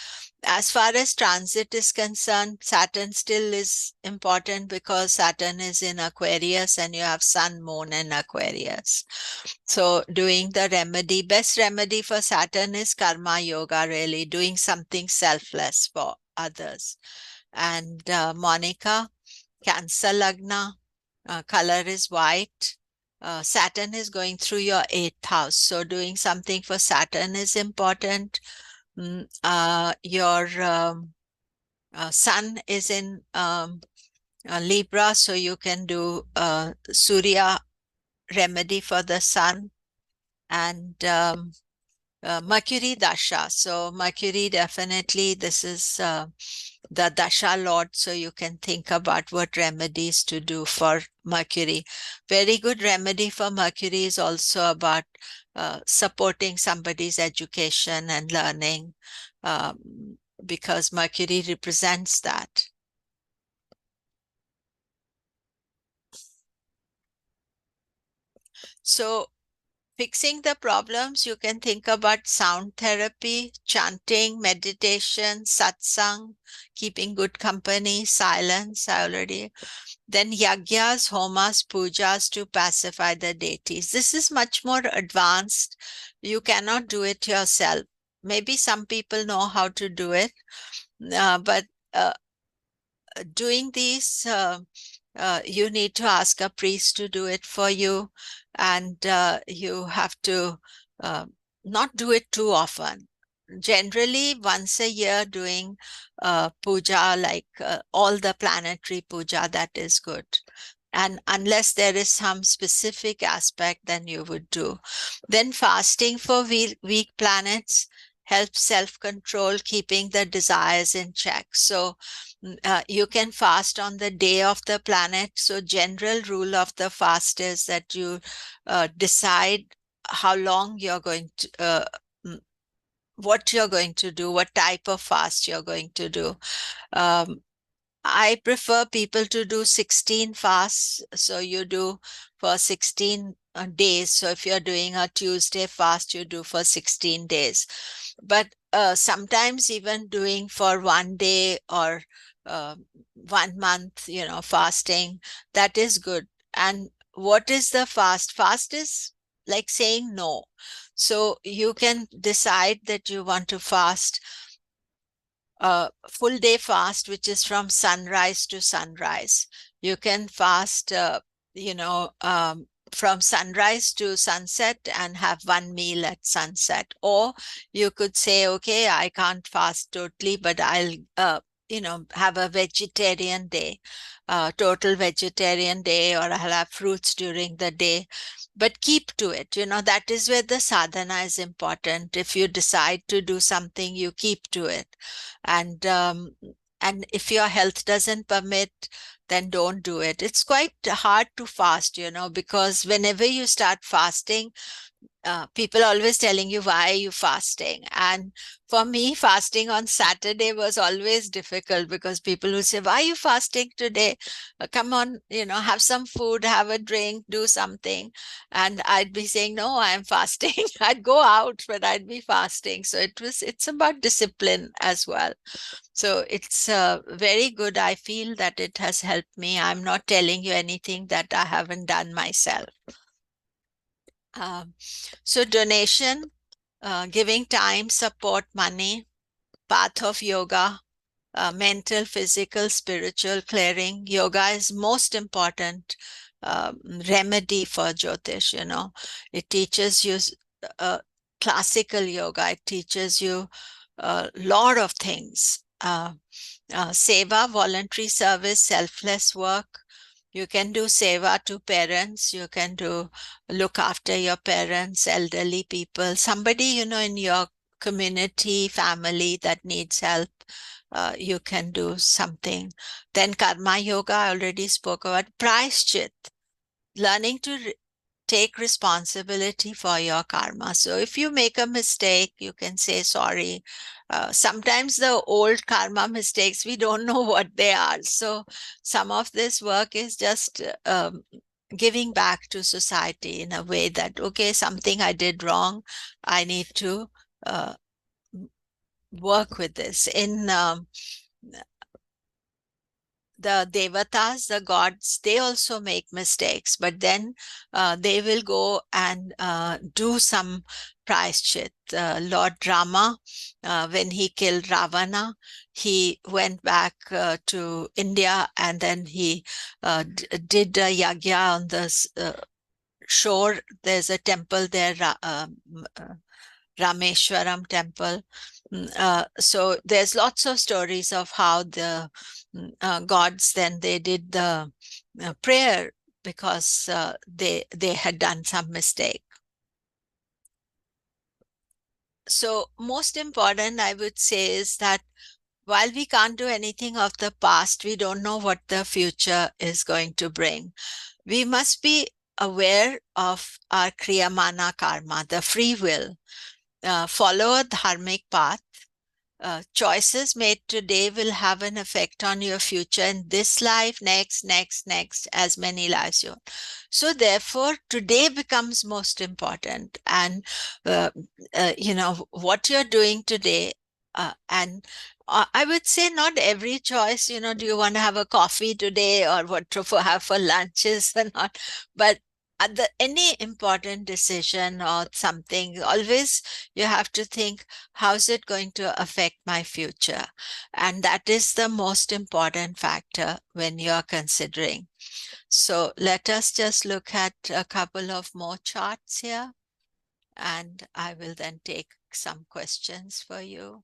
As far as transit is concerned, Saturn still is important because Saturn is in Aquarius and you have Sun, Moon in Aquarius. So doing the remedy, best remedy for Saturn is karma yoga, really doing something selfless for others. And Monica, Cancer Lagna, color is white. Saturn is going through your 8th house. So doing something for Saturn is important. Your sun is in Libra, so you can do Surya remedy for the sun. And Mercury Dasha. So Mercury definitely, this is the Dasha Lord, so you can think about what remedies to do for Mercury. Very good remedy for Mercury is also about supporting somebody's education and learning, because Mercury represents that. So fixing the problems, you can think about sound therapy, chanting, meditation, satsang, keeping good company, silence, I already. Then yagyas, homas, pujas to pacify the deities. This is much more advanced. You cannot do it yourself. Maybe some people know how to do it, but doing these, you need to ask a priest to do it for you, and you have to not do it too often. Generally, once a year doing puja, like all the planetary puja, that is good. And unless there is some specific aspect, then you would do. Then fasting for weak planets helps self-control, keeping the desires in check. So you can fast on the day of the planet. So general rule of the fast is that you decide how long you're going to, what you're going to do, what type of fast you're going to do. I prefer people to do 16 fasts. So you do for 16 days. So if you're doing a Tuesday fast, you do for 16 days. But sometimes even doing for 1 day or 1 month, fasting, that is good. And what is the fast? Fast is like saying no. So you can decide that you want to fast a full day fast, which is from sunrise to sunrise. You can fast, from sunrise to sunset and have one meal at sunset. Or you could say, okay, I can't fast totally, but I'll, have a vegetarian day, total vegetarian day, or I'll have fruits during the day. But keep to it. That is where the sadhana is important. If you decide to do something, you keep to it. And if your health doesn't permit, then don't do it. It's quite hard to fast, because whenever you start fasting, people always telling you, why are you fasting? And for me, fasting on Saturday was always difficult because people would say, why are you fasting today? Come on, have some food, have a drink, do something. And I'd be saying, no, I'm fasting. I'd go out, but I'd be fasting. So it's about discipline as well. So it's very good. I feel that it has helped me. I'm not telling you anything that I haven't done myself. So donation, giving time, support, money, path of yoga, mental, physical, spiritual clearing. Yoga is most important remedy for Jyotish, It teaches you classical yoga. It teaches you a lot of things. Seva, voluntary service, selfless work. You can do seva to parents. You can look after your parents, elderly people, somebody, in your community, family that needs help. You can do something. Then karma yoga, I already spoke about. Prayashchit, learning to take responsibility for your karma. So if you make a mistake, you can say sorry. Sometimes the old karma mistakes, we don't know what they are. So some of this work is just giving back to society in a way that, okay, something I did wrong, I need to work with this. In the devatas, the gods, they also make mistakes, but then they will go and do some prayashchit. Lord Rama, when he killed Ravana, he went back to India, and then he did a yagya on the shore. There's a temple there, Rameshwaram temple. So there's lots of stories of how the gods, then they did the prayer because they had done some mistake. So most important, I would say, is that while we can't do anything of the past, we don't know what the future is going to bring. We must be aware of our kriyamana karma, the free will. Follow a dharmic path. Choices made today will have an effect on your future in this life, next, as many lives you want. So therefore, today becomes most important. And, what you're doing today, and I would say not every choice, do you want to have a coffee today or what to have for lunches or not? But at any important decision or something, always you have to think, how's it going to affect my future? And that is the most important factor when you're considering. So let us just look at a couple of more charts here, and I will then take some questions for you.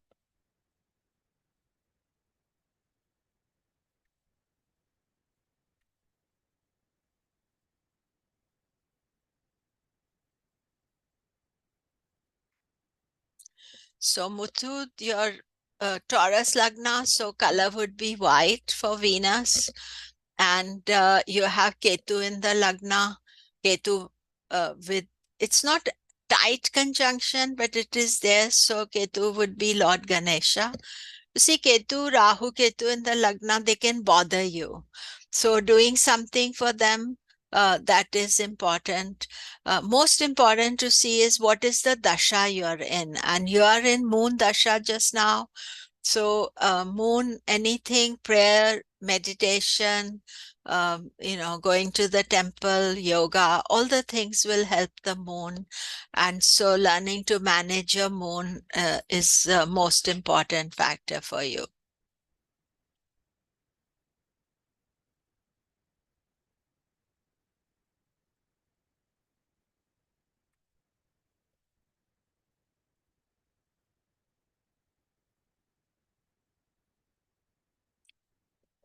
So Muthu, your Taurus Lagna, so color would be white for Venus. And you have Ketu in the Lagna. Ketu with, it's not tight conjunction, but it is there. So Ketu would be Lord Ganesha. You see, Ketu, Rahu, Ketu in the Lagna, they can bother you. So doing something for them, that is important. Most important to see is what is the dasha you're in. And you are in moon dasha just now. So moon, anything, prayer, meditation, going to the temple, yoga, all the things will help the moon. And so learning to manage your moon is the most important factor for you.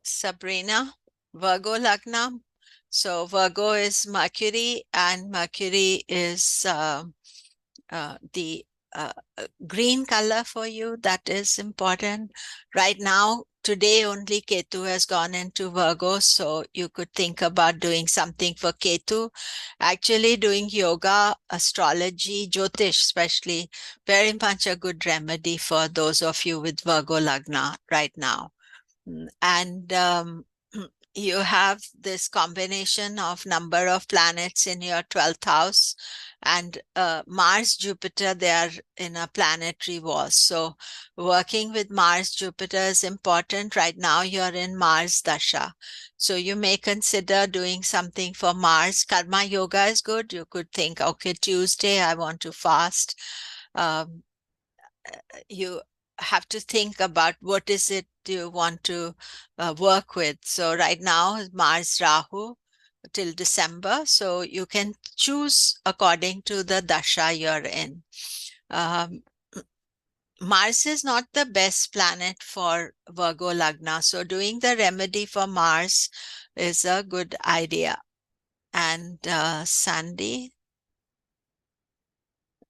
Sabrina, Virgo Lagna. So Virgo is Mercury, and Mercury is the green color for you. That is important. Right now, today only Ketu has gone into Virgo, so you could think about doing something for Ketu. Actually, doing yoga, astrology, Jyotish especially, very much a good remedy for those of you with Virgo Lagna right now. And you have this combination of number of planets in your 12th house, and Mars, Jupiter, they are in a planetary war. So working with Mars, Jupiter is important. Right now you're in Mars Dasha. So you may consider doing something for Mars. Karma yoga is good. You could think, okay, Tuesday, I want to fast. You have to think about what is it you want to work with. So right now, Mars Rahu till December. So you can choose according to the dasha you're in. Mars is not the best planet for Virgo Lagna. So doing the remedy for Mars is a good idea. And Sandy,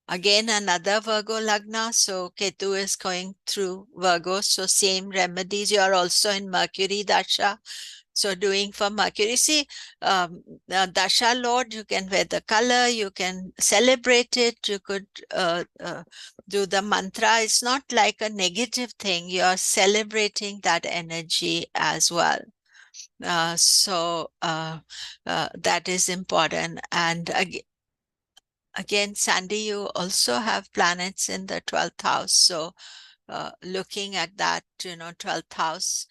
again, another Virgo Lagna. So Ketu is going through Virgo. So same remedies. You are also in Mercury Dasha. So doing for Mercury, see, Dasha Lord, you can wear the color, you can celebrate it, you could do the mantra. It's not like a negative thing. You're celebrating that energy as well. So that is important. And again, Sandy, you also have planets in the 12th house. So looking at that, 12th house,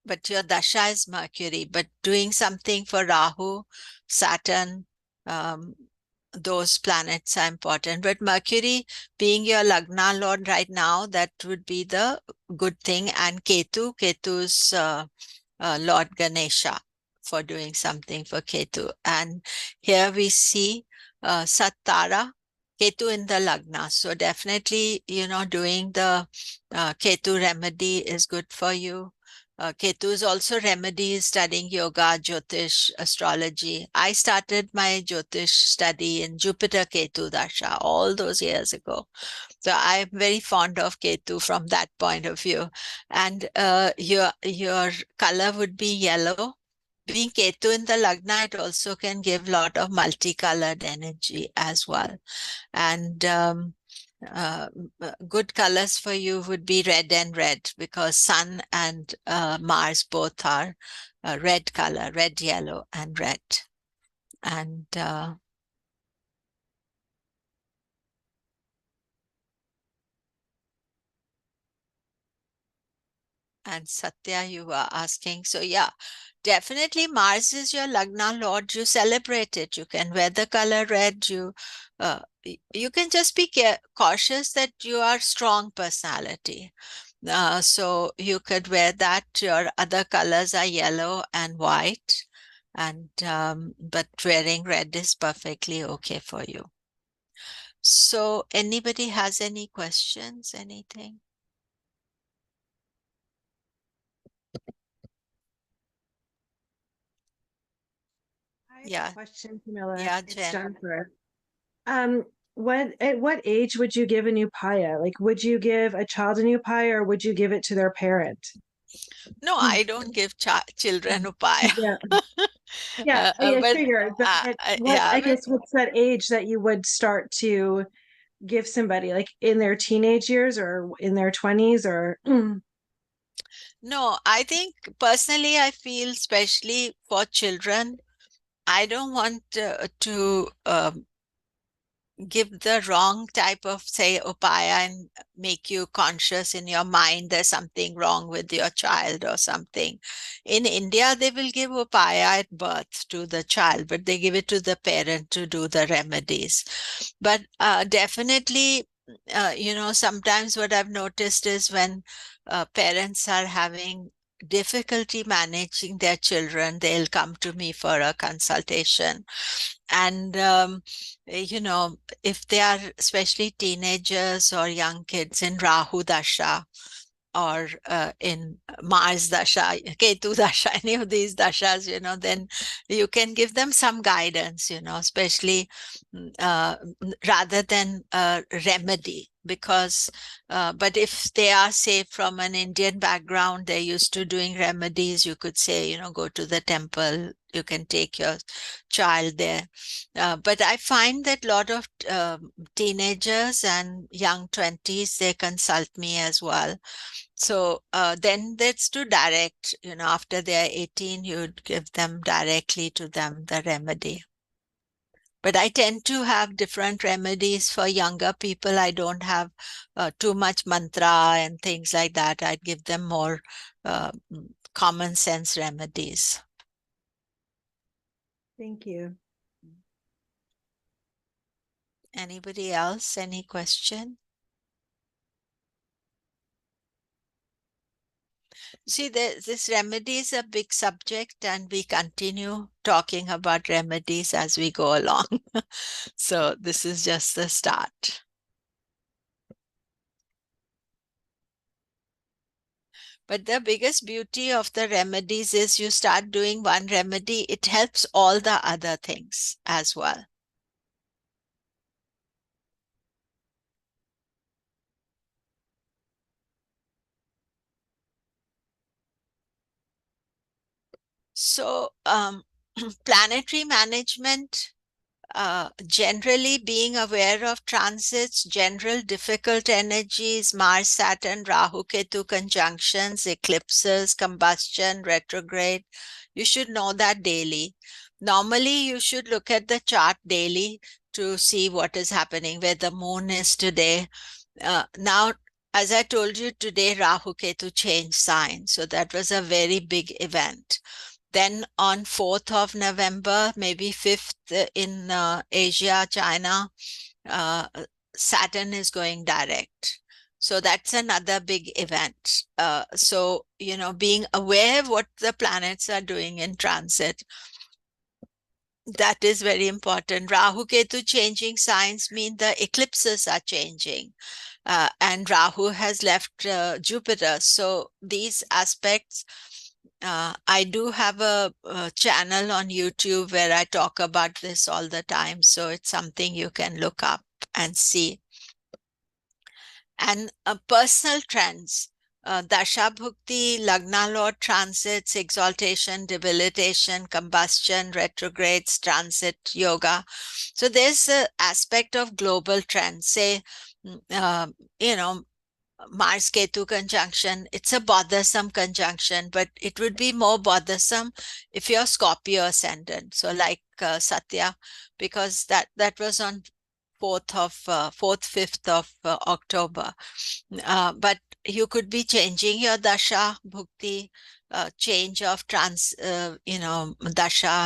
but your dasha is Mercury, but doing something for Rahu, Saturn, those planets are important. But Mercury being your Lagna Lord right now, that would be the good thing. And Ketu's Lord Ganesha, for doing something for Ketu. And here we see Sattara, Ketu in the Lagna. So definitely, doing the Ketu remedy is good for you. Ketu is also remedies, studying yoga, Jyotish, astrology. I started my Jyotish study in Jupiter Ketu Dasha all those years ago. So I'm very fond of Ketu from that point of view. And your color would be yellow. Being Ketu in the Lagna, it also can give a lot of multicolored energy as well. And good colors for you would be red and red, because Sun and Mars both are red color, red, yellow, and red. And Satya, you were asking. So yeah, definitely Mars is your Lagna Lord. You celebrate it. You can wear the color red. You can just be cautious that you are strong personality. So you could wear that. Your other colors are yellow and white. And but wearing red is perfectly okay for you. So anybody has any questions, anything? I have Yeah. a question, Camilla. Yeah, It's Jen. Jennifer. At what age would you give a new Upaya? Like, would you give a child a new Upaya, or would you give it to their parent? No, I don't give children Upaya. Yeah. Yeah, I But figured. But yeah, I guess what's that age that you would start to give somebody, like in their teenage years or in their 20s, or no, I think personally, I feel especially for children, I don't want to give the wrong type of, say, upaya and make you conscious in your mind there's something wrong with your child or something. In India, they will give upaya at birth to the child, but they give it to the parent to do the remedies. But definitely, sometimes what I've noticed is when parents are having difficulty managing their children, they'll come to me for a consultation. And if they are especially teenagers or young kids in Rahu Dasha or in Mars Dasha, Ketu Dasha, any of these dashas, then you can give them some guidance, especially rather than a remedy. because, but if they are, say, from an Indian background, they're used to doing remedies, you could say, you know, go to the temple, you can take your child there. But I find that a lot of teenagers and young 20s, they consult me as well. So then that's to direct, you know, after they're 18, you'd give them directly to them the remedy. But I tend to have different remedies for younger people. I don't have too much mantra and things like that. I'd give them more common sense remedies. Thank you. Anybody else? Any question? See, this remedy is a big subject, and we continue talking about remedies as we go along. So this is just the start. But the biggest beauty of the remedies is you start doing one remedy, it helps all the other things as well. So planetary management, generally being aware of transits, general difficult energies, Mars, Saturn, Rahu, Ketu conjunctions, eclipses, combustion, retrograde. You should know that daily. Normally, you should look at the chart daily to see what is happening, where the moon is today. Now, as I told you today, Rahu Ketu changed sign. So that was a very big event. Then on 4th of November, maybe 5th in Asia, China, Saturn is going direct. So that's another big event. So, you know, being aware of what the planets are doing in transit, that is very important. Rahu Ketu changing signs mean the eclipses are changing. And Rahu has left Jupiter. So these aspects, I do have a channel on YouTube where I talk about this all the time. So it's something you can look up and see. And personal trends, Dasha Bhukti, Lagna Lord transits, exaltation, debilitation, combustion, retrogrades, transit, yoga. So there's an aspect of global trends. Say, you know, Mars Ketu conjunction, it's a bothersome conjunction, but it would be more bothersome if you're Scorpio ascendant. So like Satya, because that was on 5th of October. But you could be changing your dasha, bhukti, change of dasha,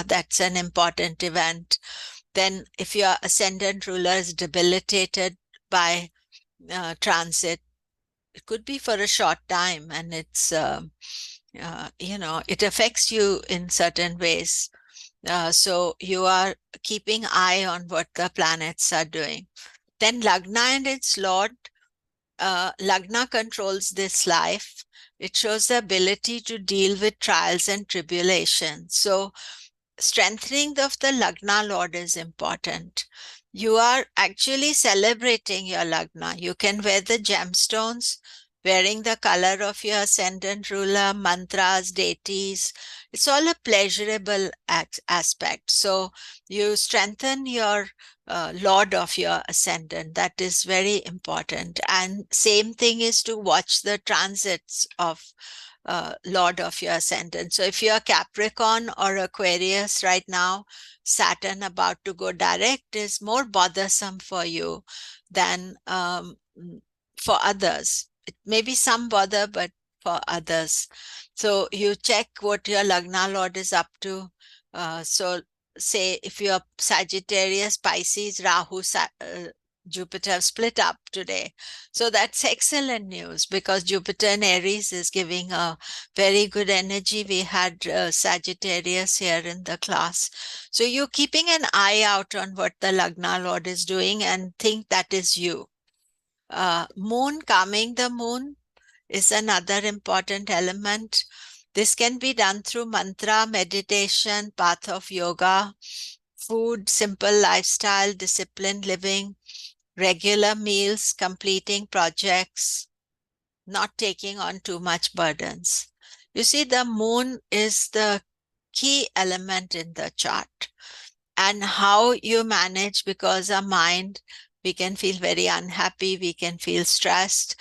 that's an important event. Then if your ascendant ruler is debilitated by transit, it could be for a short time, and it's, it affects you in certain ways. So you are keeping eye on what the planets are doing. Then Lagna and its Lord, Lagna controls this life. It shows the ability to deal with trials and tribulations. So strengthening of the Lagna Lord is important. You are actually celebrating your Lagna. You can wear the gemstones, wearing the color of your ascendant ruler, mantras, deities. It's all a pleasurable aspect. So you strengthen your Lord of your ascendant. That is very important. And same thing is to watch the transits of Lord of your ascendant. So if you're Capricorn or Aquarius right now, Saturn about to go direct is more bothersome for you than for others. It may be some bother, but for others. So you check what your Lagna Lord is up to. So say if you're Sagittarius, Pisces, Rahu, Jupiter split up today. So that's excellent news because Jupiter in Aries is giving a very good energy. We had Sagittarius here in the class. So you're keeping an eye out on what the Lagna Lord is doing and think that is you. Moon, calming the moon is another important element. This can be done through mantra, meditation, path of yoga, food, simple lifestyle, disciplined living, regular meals, completing projects, not taking on too much burdens. You see, the moon is the key element in the chart, and how you manage, because our mind, we can feel very unhappy, we can feel stressed,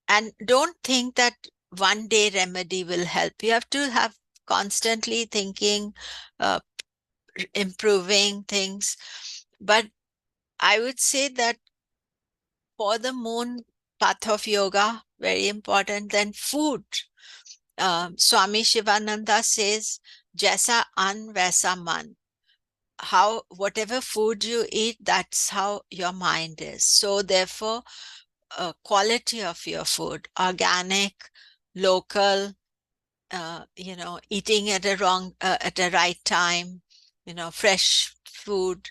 and don't think that one day remedy will help. You have to have constantly thinking, uh, improving things. But I would say that for the moon path of yoga, very important. Then food. Swami Shivananda says, "Jaisa an vaisa man." How, whatever food you eat, that's how your mind is. So therefore, quality of your food, organic, local, eating at a right time, fresh food.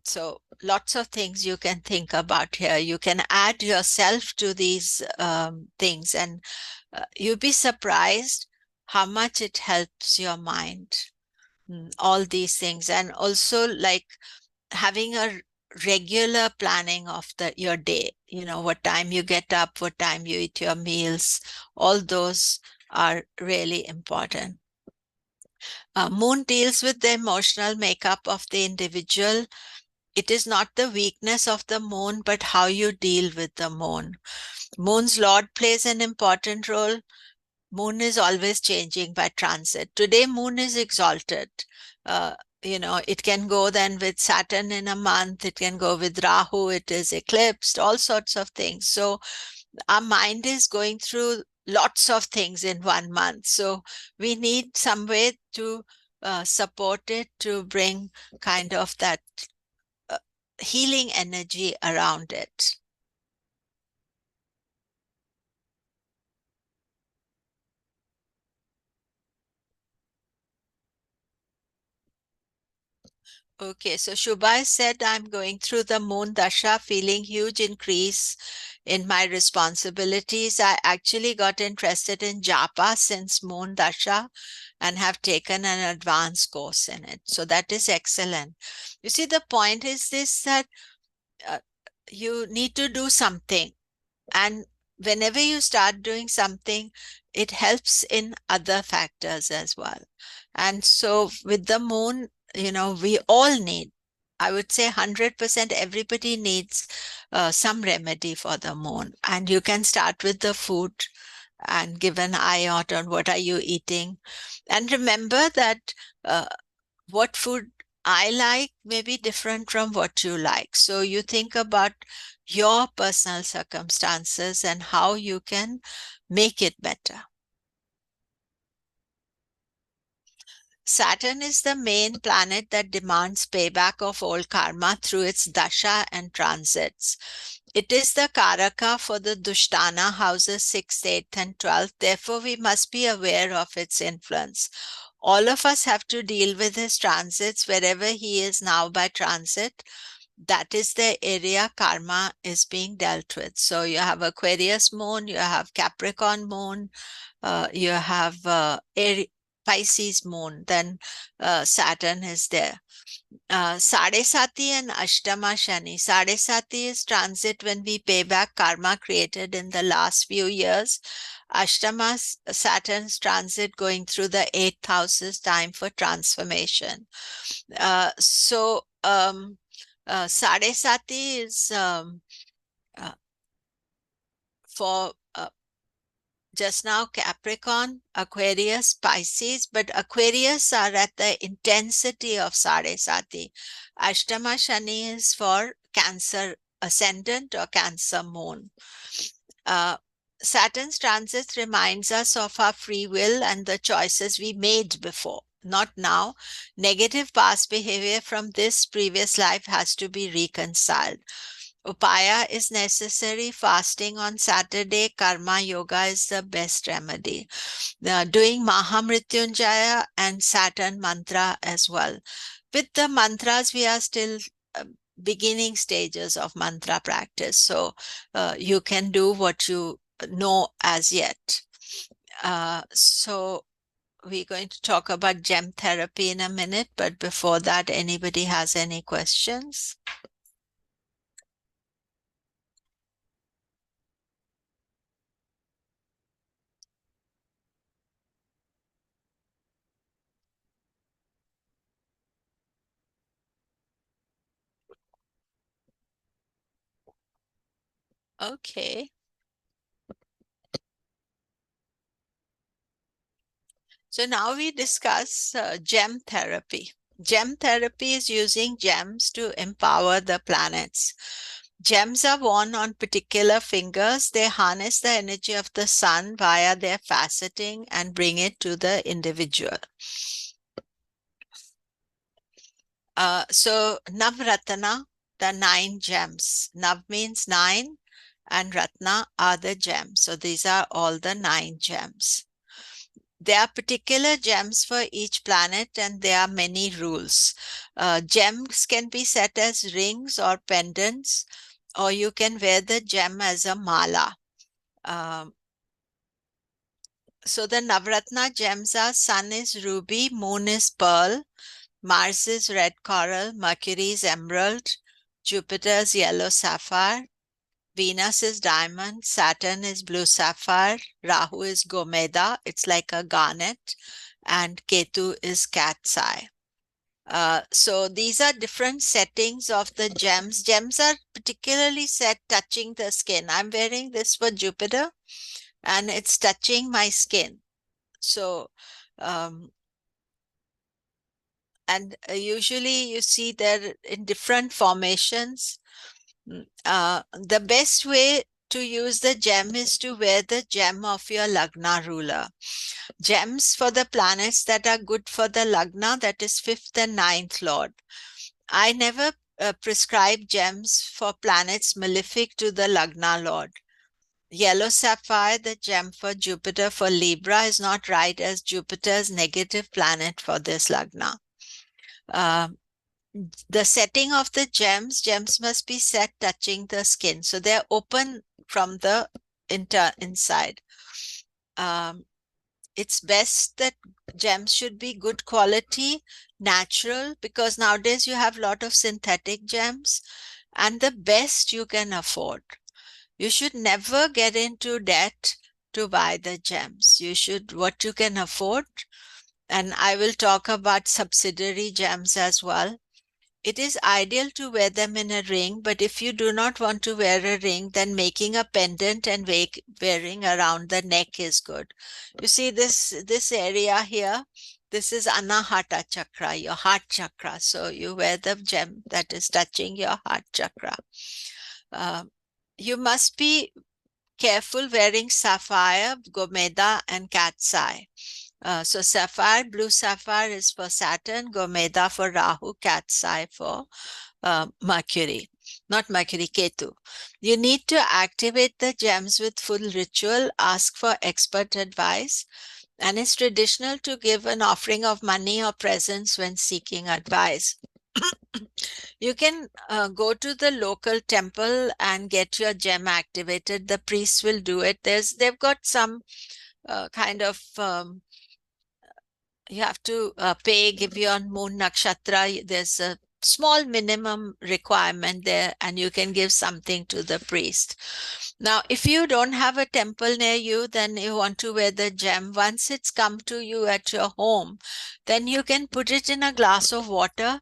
So lots of things you can think about here. You can add yourself to these things, and you'll be surprised how much it helps your mind. All these things, and also like having a regular planning of your day, what time you get up, what time you eat your meals, all those are really important. Moon deals with the emotional makeup of the individual. It is not the weakness of the moon, but how you deal with the moon. Moon's lord plays an important role. Moon is always changing by transit. Today, moon is exalted. Uh, it can go then with Saturn in a month, it can go with Rahu, it is eclipsed, all sorts of things. So our mind is going through lots of things in 1 month. So we need some way to support it, to bring kind of that healing energy around it. Okay, so Shubhai said, I'm going through the moon dasha, feeling huge increase in my responsibilities. I actually got interested in japa since moon dasha and have taken an advanced course in it. So that is excellent. You see, the point is this, that you need to do something. And whenever you start doing something, it helps in other factors as well. And so with the moon, we all need, I would say 100% everybody needs some remedy for the moon. And you can start with the food and give an eye out on what are you eating. And remember that what food I like may be different from what you like. So you think about your personal circumstances and how you can make it better. Saturn is the main planet that demands payback of old karma through its dasha and transits. It is the karaka for the Dushtana houses 6th, 8th, and 12th. Therefore, we must be aware of its influence. All of us have to deal with his transits wherever he is now by transit. That is the area karma is being dealt with. So you have Aquarius moon, you have Capricorn moon, you have Pisces moon, then Saturn is there. Sadesati and Ashtama Shani. Sadesati is transit when we pay back karma created in the last few years. Ashtama, Saturn's transit going through the 8th house is time for transformation. So Sadesati is for just now Capricorn, Aquarius, Pisces, but Aquarius are at the intensity of Sadesati. Ashtama Shani is for Cancer ascendant or Cancer moon. Saturn's transit reminds us of our free will and the choices we made before, not now. Negative past behavior from this previous life has to be reconciled. Upaya is necessary. Fasting on Saturday, karma yoga is the best remedy. Doing Mahamrityunjaya and Saturn mantra as well. With the mantras, we are still beginning stages of mantra practice. So you can do what you know as yet. So we're going to talk about gem therapy in a minute, but before that, anybody has any questions? Okay. So now we discuss gem therapy. Gem therapy is using gems to empower the planets. Gems are worn on particular fingers. They harness the energy of the sun via their faceting and bring it to the individual. So Navratana, the 9 gems. Nav means 9 and Ratna are the gems. So these are all the 9 gems. There are particular gems for each planet and there are many rules. Gems can be set as rings or pendants, or you can wear the gem as a mala. So the Navratna gems are: Sun is ruby, Moon is pearl, Mars is red coral, Mercury is emerald, Jupiter is yellow sapphire, Venus is diamond, Saturn is blue sapphire, Rahu is gomeda, it's like a garnet, and Ketu is cat's eye. So these are different settings of the gems. Gems are particularly set touching the skin. I'm wearing this for Jupiter and it's touching my skin. So, and usually you see they're in different formations. The best way to use the gem is to wear the gem of your Lagna ruler. Gems for the planets that are good for the Lagna, that is 5th and 9th Lord. I never prescribe gems for planets malefic to the Lagna Lord. Yellow sapphire, the gem for Jupiter for Libra, is not right as Jupiter's negative planet for this Lagna. The setting of the gems must be set touching the skin. So they're open from the inside. It's best that gems should be good quality, natural, because nowadays you have a lot of synthetic gems, and the best you can afford. You should never get into debt to buy the gems. You should what you can afford. And I will talk about subsidiary gems as well. It is ideal to wear them in a ring, but if you do not want to wear a ring, then making a pendant and wearing around the neck is good. You see this area here, this is Anahata chakra, your heart chakra. So you wear the gem that is touching your heart chakra. You must be careful wearing sapphire, gomeda, and cat's eye. So sapphire, blue sapphire is for Saturn, gomeda for Rahu, cat's eye for Mercury, not Mercury, Ketu. You need to activate the gems with full ritual, ask for expert advice, and it's traditional to give an offering of money or presents when seeking advice. You can go to the local temple and get your gem activated. The priests will do it. They've got some kind of you have to pay, give your moon nakshatra. There's a small minimum requirement there, and you can give something to the priest. Now, if you don't have a temple near you, then you want to wear the gem. Once it's come to you at your home, then you can put it in a glass of water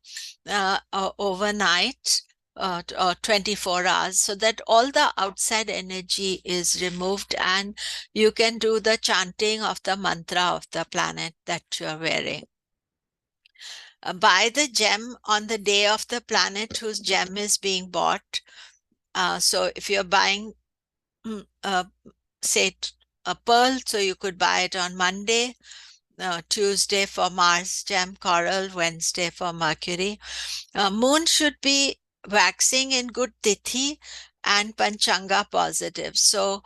overnight or 24 hours, so that all the outside energy is removed and you can do the chanting of the mantra of the planet that you're wearing. Buy the gem on the day of the planet whose gem is being bought. So if you're buying, say, a pearl, so you could buy it on Monday, Tuesday for Mars gem, coral, Wednesday for Mercury. Moon should be waxing in good tithi and panchanga positive. So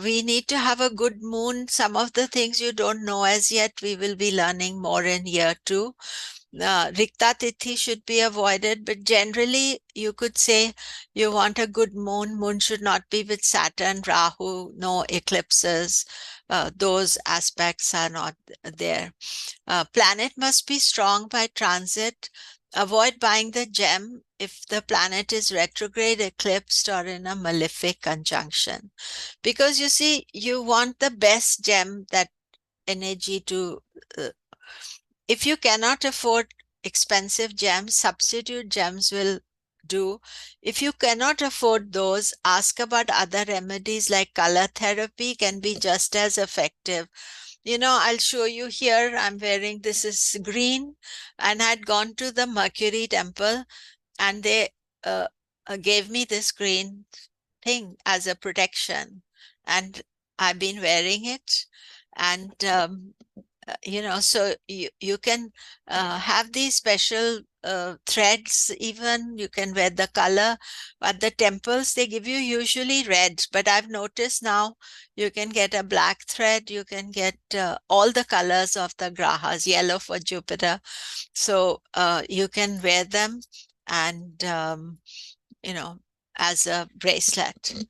we need to have a good moon. Some of the things you don't know as yet, we will be learning more in year 2. Rikta tithi should be avoided, but generally you could say you want a good moon. Moon should not be with Saturn, Rahu, no eclipses. Those aspects are not there. Planet must be strong by transit. Avoid buying the gem if the planet is retrograde, eclipsed, or in a malefic conjunction. Because you see, you want the best gem, that energy to if you cannot afford expensive gems, substitute gems will do. If you cannot afford those, ask about other remedies like color therapy can be just as effective. I'll show you here. I'm wearing, this is green, and I had gone to the Mercury temple, and they gave me this green thing as a protection, and I've been wearing it. And so you can have these special threads. Even you can wear the color. At the temples they give you usually red, but I've noticed now you can get a black thread. You can get all the colors of the grahas, yellow for Jupiter, so you can wear them, and as a bracelet.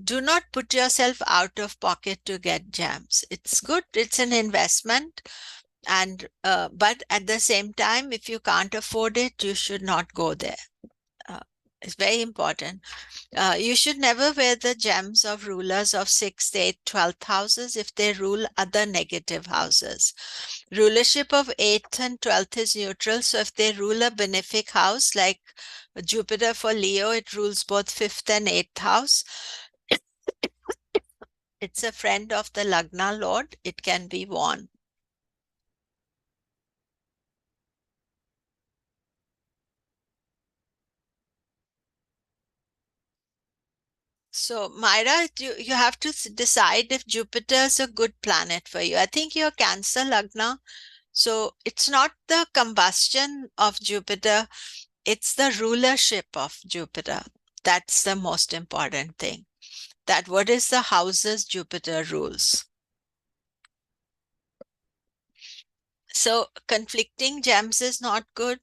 Do not put yourself out of pocket to get gems. It's good, it's an investment, and but at the same time, if you can't afford it, you should not go there. It's very important. You should never wear the gems of rulers of 6th, 8th, 12th houses if they rule other negative houses. Rulership of 8th and 12th is neutral, so if they rule a benefic house like Jupiter for Leo, it rules both 5th and 8th house. It's a friend of the Lagna Lord. It can be worn. So, Myra, you have to decide if Jupiter is a good planet for you. I think you're Cancer Lagna. So, it's not the combustion of Jupiter, it's the rulership of Jupiter. That's the most important thing. That what is the houses Jupiter rules. So conflicting gems is not good,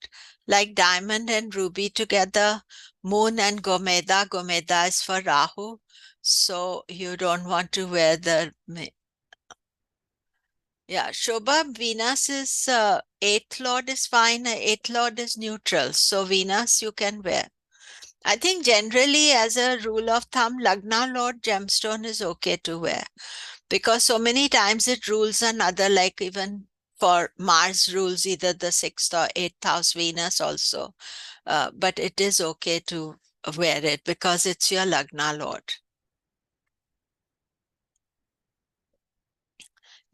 like diamond and ruby together, moon and Gomeda. Gomeda is for Rahu. So you don't want to wear the, yeah, Shobha, Venus is 8th lord is fine, 8th lord is neutral. So Venus you can wear. I think generally as a rule of thumb, Lagna lord gemstone is okay to wear, because so many times it rules another, like even for Mars rules either the 6th or 8th house, Venus also. But it is okay to wear it because it's your Lagna Lord.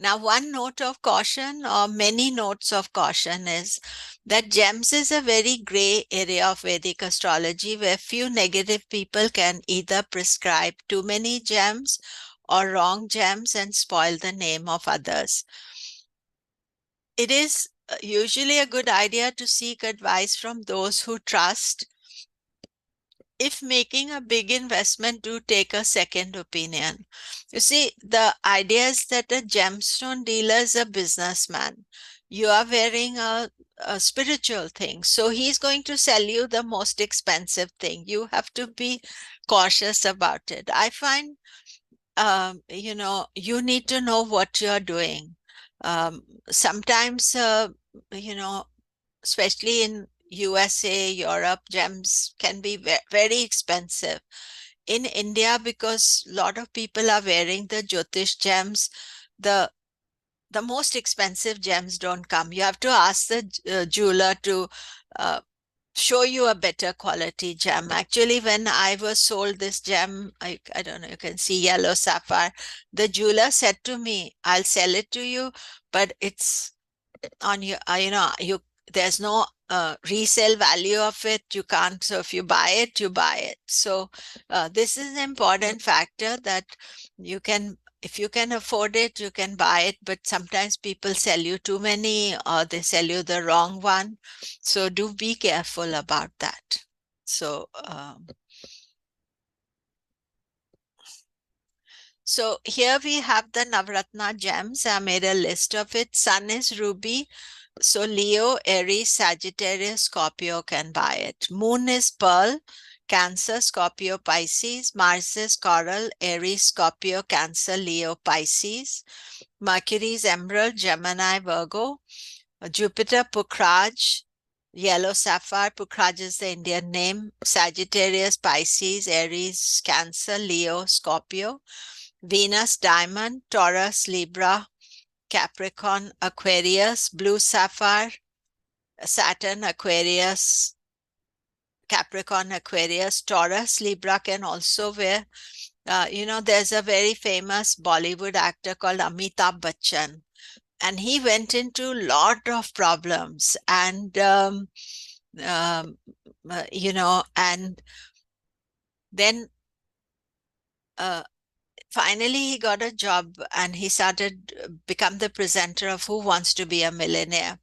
Now, one note of caution, or many notes of caution, is that gems is a very gray area of Vedic astrology where few negative people can either prescribe too many gems or wrong gems and spoil the name of others. It is usually a good idea to seek advice from those who trust. If making a big investment, do take a second opinion. You see, the idea is that a gemstone dealer is a businessman. You are wearing a spiritual thing. So he's going to sell you the most expensive thing. You have to be cautious about it. I find, you need to know what you're doing. Sometimes, especially in USA, Europe, gems can be very expensive. In India, because a lot of people are wearing the Jyotish gems, the most expensive gems don't come. You have to ask the jeweler to show you a better quality gem. Actually, when I was sold this gem, I don't know, you can see yellow sapphire, the jeweler said to me, I'll sell it to you, but it's on your, there's no resale value of it. You can't, so if you buy it, you buy it. So this is an important factor, that you can, if you can afford it, you can buy it, but sometimes people sell you too many, or they sell you the wrong one. So do be careful about that. So so here we have the Navratna gems. I made a list of it. Sun is ruby. So Leo, Aries, Sagittarius, Scorpio can buy it. Moon is pearl, Cancer, Scorpio, Pisces. Mars is coral, Aries, Scorpio, Cancer, Leo, Pisces. Mercury is emerald, Gemini, Virgo. Jupiter, Pukhraj, yellow sapphire. Pukhraj is the Indian name. Sagittarius, Pisces, Aries, Cancer, Leo, Scorpio. Venus, diamond, Taurus, Libra, Capricorn, Aquarius. Blue sapphire, Saturn, Aquarius, Capricorn, Aquarius, Taurus, Libra can also wear. There's a very famous Bollywood actor called Amitabh Bachchan, and he went into a lot of problems, and and then finally he got a job, and he started become the presenter of Who Wants to Be a Millionaire.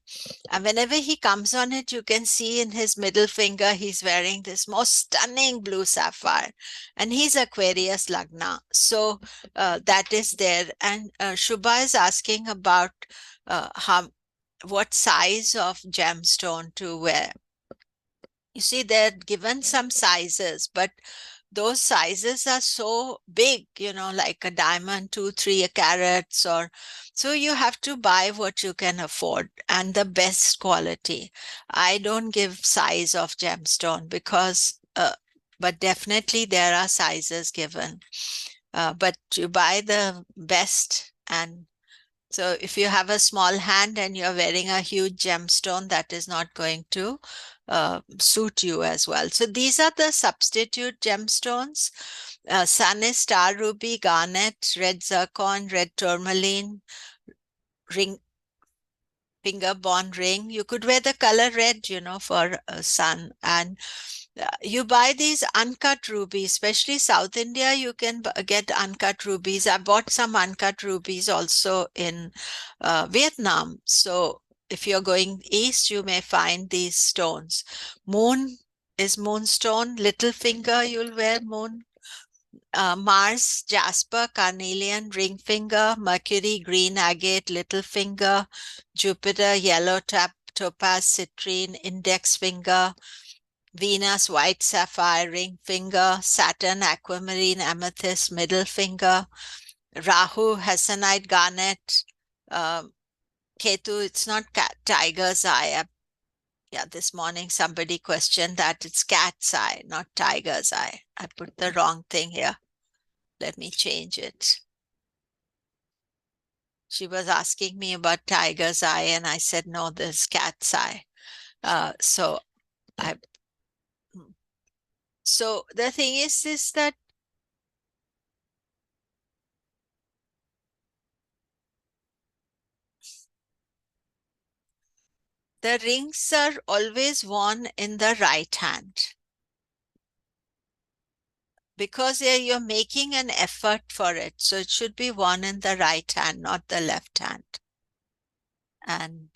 And whenever he comes on it, you can see in his middle finger, he's wearing this most stunning blue sapphire. And he's Aquarius Lagna. So that is there. And Shubha is asking about what size of gemstone to wear. You see, they're given some sizes, but those sizes are so big, like a diamond, 2-3 carats, or so you have to buy what you can afford and the best quality. I don't give size of gemstone because, but definitely there are sizes given. But you buy the best. And so if you have a small hand and you're wearing a huge gemstone, that is not going to suit you as well. So these are the substitute gemstones. Sun is star ruby, garnet, red zircon, red tourmaline, ring, finger bond ring. You could wear the color red, for sun. And you buy these uncut rubies, especially South India, you can get uncut rubies. I bought some uncut rubies also in Vietnam. So if you're going east, you may find these stones. Moon is moonstone. Little finger, you'll wear moon. Mars, jasper, carnelian, ring finger. Mercury, green agate, little finger. Jupiter, yellow topaz, citrine, index finger. Venus, white sapphire, ring finger. Saturn, aquamarine, amethyst, middle finger. Rahu, hessonite, garnet. Ketu, it's not tiger's eye. This morning somebody questioned that it's cat's eye, not tiger's eye. I put the wrong thing here. Let me change it. She was asking me about tiger's eye, and I said, no, there's cat's eye. So the thing is that the rings are always worn in the right hand, because you're making an effort for it. So it should be worn in the right hand, not the left hand. And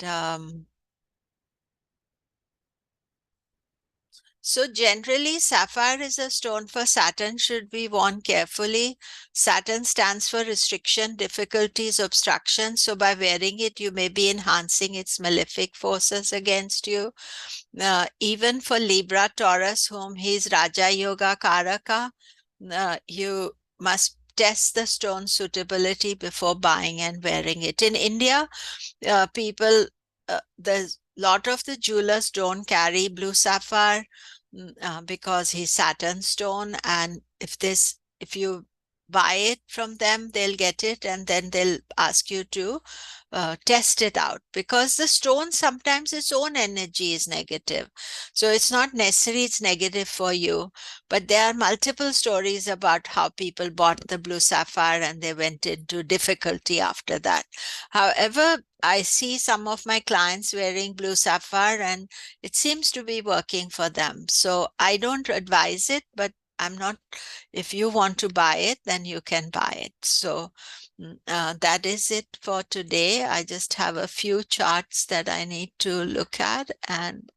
so generally, sapphire is a stone for Saturn, should be worn carefully. Saturn stands for restriction, difficulties, obstruction. So by wearing it, you may be enhancing its malefic forces against you. Even for Libra, Taurus, whom he's Raja Yoga Karaka, you must test the stone suitability before buying and wearing it. In India, there's a lot of the jewelers don't carry blue sapphire because he's Saturn stone, and if you buy it from them, they'll get it, and then they'll ask you to test it out, because the stone sometimes its own energy is negative. So it's not necessary it's negative for you, but there are multiple stories about how people bought the blue sapphire and they went into difficulty after that. However, I see some of my clients wearing blue sapphire and it seems to be working for them. So I don't advise it, but I'm not, if you want to buy it, then you can buy it. So that is it for today. I just have a few charts that I need to look at, and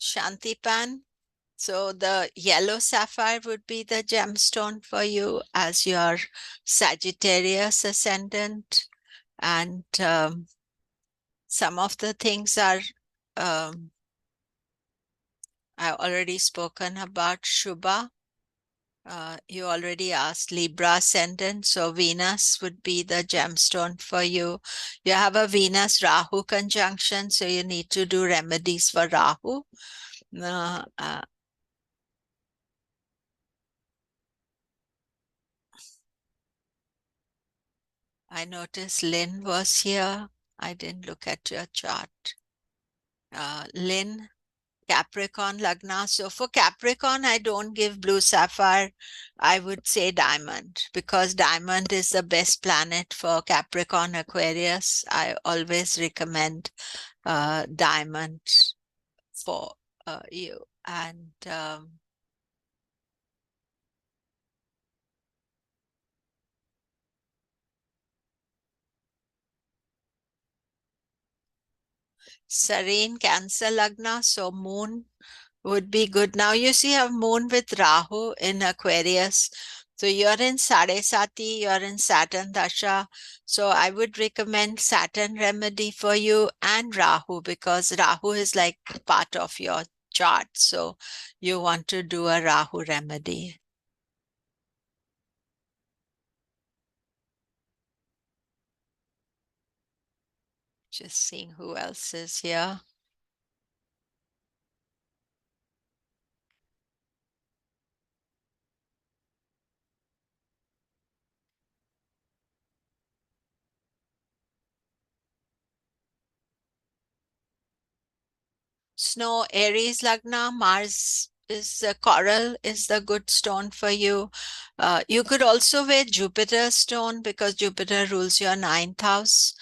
Shantipan. So the yellow sapphire would be the gemstone for you as your Sagittarius ascendant. And some of the things are, I already spoken about Shubha. You already asked Libra ascendant, so Venus would be the gemstone for you. You have a Venus Rahu conjunction, so you need to do remedies for Rahu. I noticed Lynn was here. I didn't look at your chart. Lynn, Capricorn Lagna. So for Capricorn, I don't give blue sapphire. I would say diamond, because diamond is the best planet for Capricorn Aquarius. I always recommend diamond for you. And Serene Cancer Lagna, so moon would be good. Now you see a moon with Rahu in Aquarius. So you're in Sati, you're in Saturn Dasha. So I would recommend Saturn remedy for you and Rahu, because Rahu is like part of your chart. So you want to do a Rahu remedy. Just seeing who else is here. Snow, Aries Lagna, Mars is the coral is the good stone for you. You could also wear Jupiter stone, because Jupiter rules your 9th house,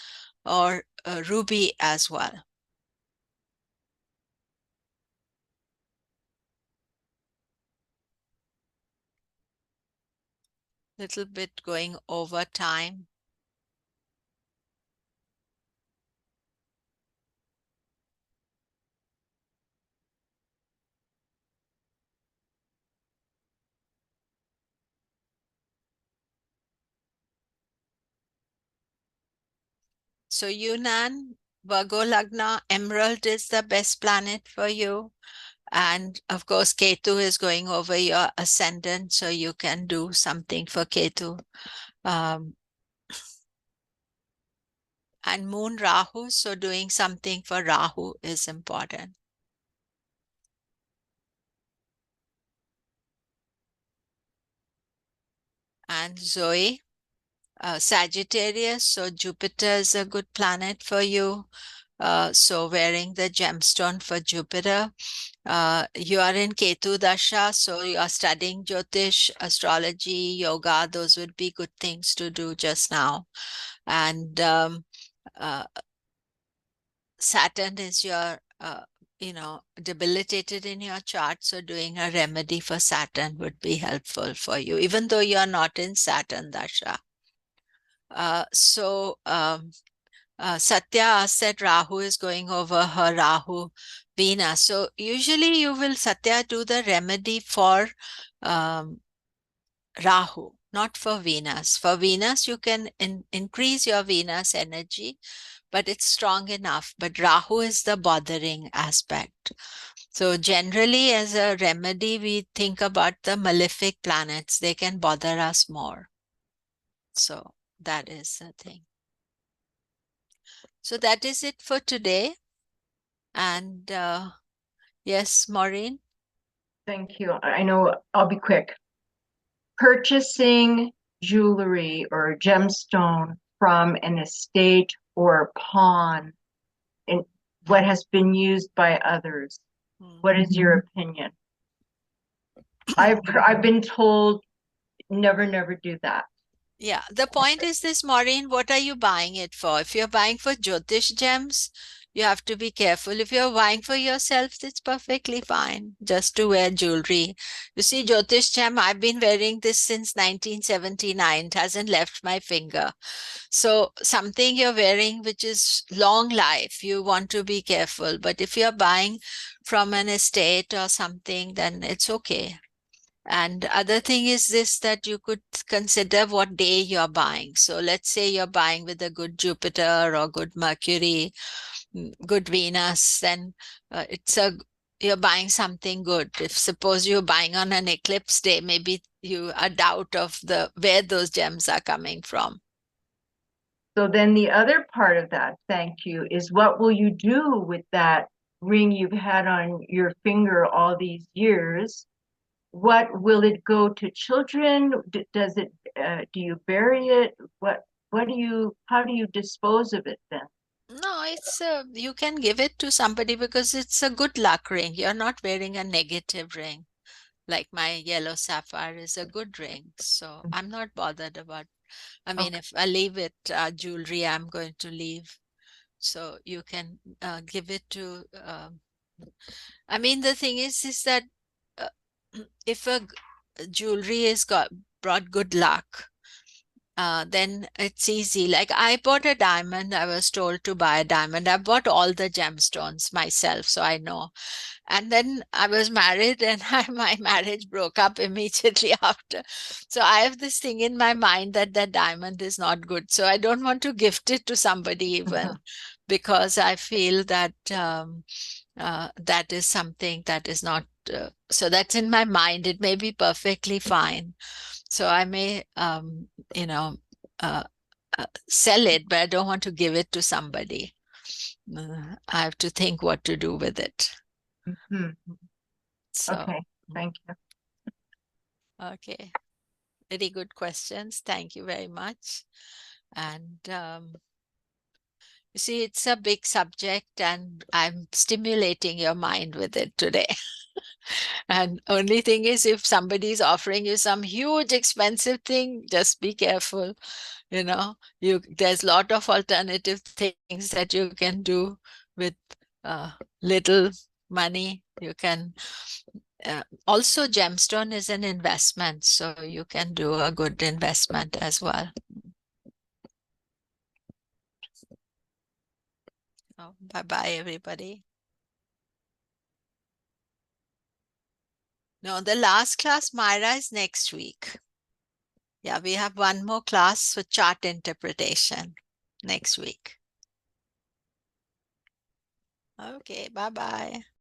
or ruby as well. Little bit going over time. So Yunnan, Virgo Lagna, Emerald is the best planet for you. And of course, Ketu is going over your ascendant, so you can do something for Ketu. And Moon Rahu, so doing something for Rahu is important. And Zoe, Sagittarius, so Jupiter is a good planet for you. So wearing the gemstone for Jupiter. You are in Ketu Dasha, so you are studying Jyotish, astrology, yoga. Those would be good things to do just now. And Saturn is your, debilitated in your chart. So doing a remedy for Saturn would be helpful for you, even though you're not in Saturn Dasha. Satya asked that Rahu is going over her Rahu Venus. So usually you will, Satya, do the remedy for Rahu, not for Venus. For Venus, you can increase your Venus energy, but it's strong enough. But Rahu is the bothering aspect. So generally, as a remedy, we think about the malefic planets. They can bother us more. So that is the thing. So that is it for today. And yes, Maureen? Thank you. I know I'll be quick. Purchasing jewelry or gemstone from an estate or pawn in what has been used by others. What is your opinion? I've been told never do that. Yeah, the point is this, Maureen, what are you buying it for? If you're buying for Jyotish gems, you have to be careful. If you're buying for yourself, it's perfectly fine just to wear jewelry. You see, Jyotish gem, I've been wearing this since 1979. It hasn't left my finger. So something you're wearing which is long life, you want to be careful. But if you're buying from an estate or something, then it's okay. And other thing is this, that you could consider what day you're buying. So let's say you're buying with a good Jupiter or good Mercury, good Venus, then it's a you're buying something good. If suppose you're buying on an eclipse day, maybe you are doubt of where those gems are coming from. So then the other part of that, thank you, is what will you do with that ring you've had on your finger all these years? What will it go to children? Does it, do you bury it? How do you dispose of it then? No, it's you can give it to somebody because it's a good luck ring. You're not wearing a negative ring. Like my yellow sapphire is a good ring. So I'm not bothered about, I mean, if I leave it jewelry, I'm going to leave. So you can give it to, I mean, the thing is that uh, if a jewelry is brought good luck, then it's easy. Like I bought a diamond. I was told to buy a diamond. I bought all the gemstones myself, so I know. And then I was married and my marriage broke up immediately after. So I have this thing in my mind that that diamond is not good. So I don't want to gift it to somebody even because I feel that that is something that is not, so that's in my mind. It may be perfectly fine. So I may, you know, sell it, but I don't want to give it to somebody. I have to think what to do with it. So, Okay, thank you. Okay. Very good questions. Thank you very much. And you see, it's a big subject and I'm stimulating your mind with it today. And only thing is, if somebody is offering you some huge expensive thing, just be careful. You know, there's a lot of alternative things that you can do with little money. You can also, gemstone is an investment, so you can do a good investment as well. Oh, bye-bye, everybody. No, the last class, Myra, is next week. Yeah, we have one more class for chart interpretation next week. Okay, bye-bye.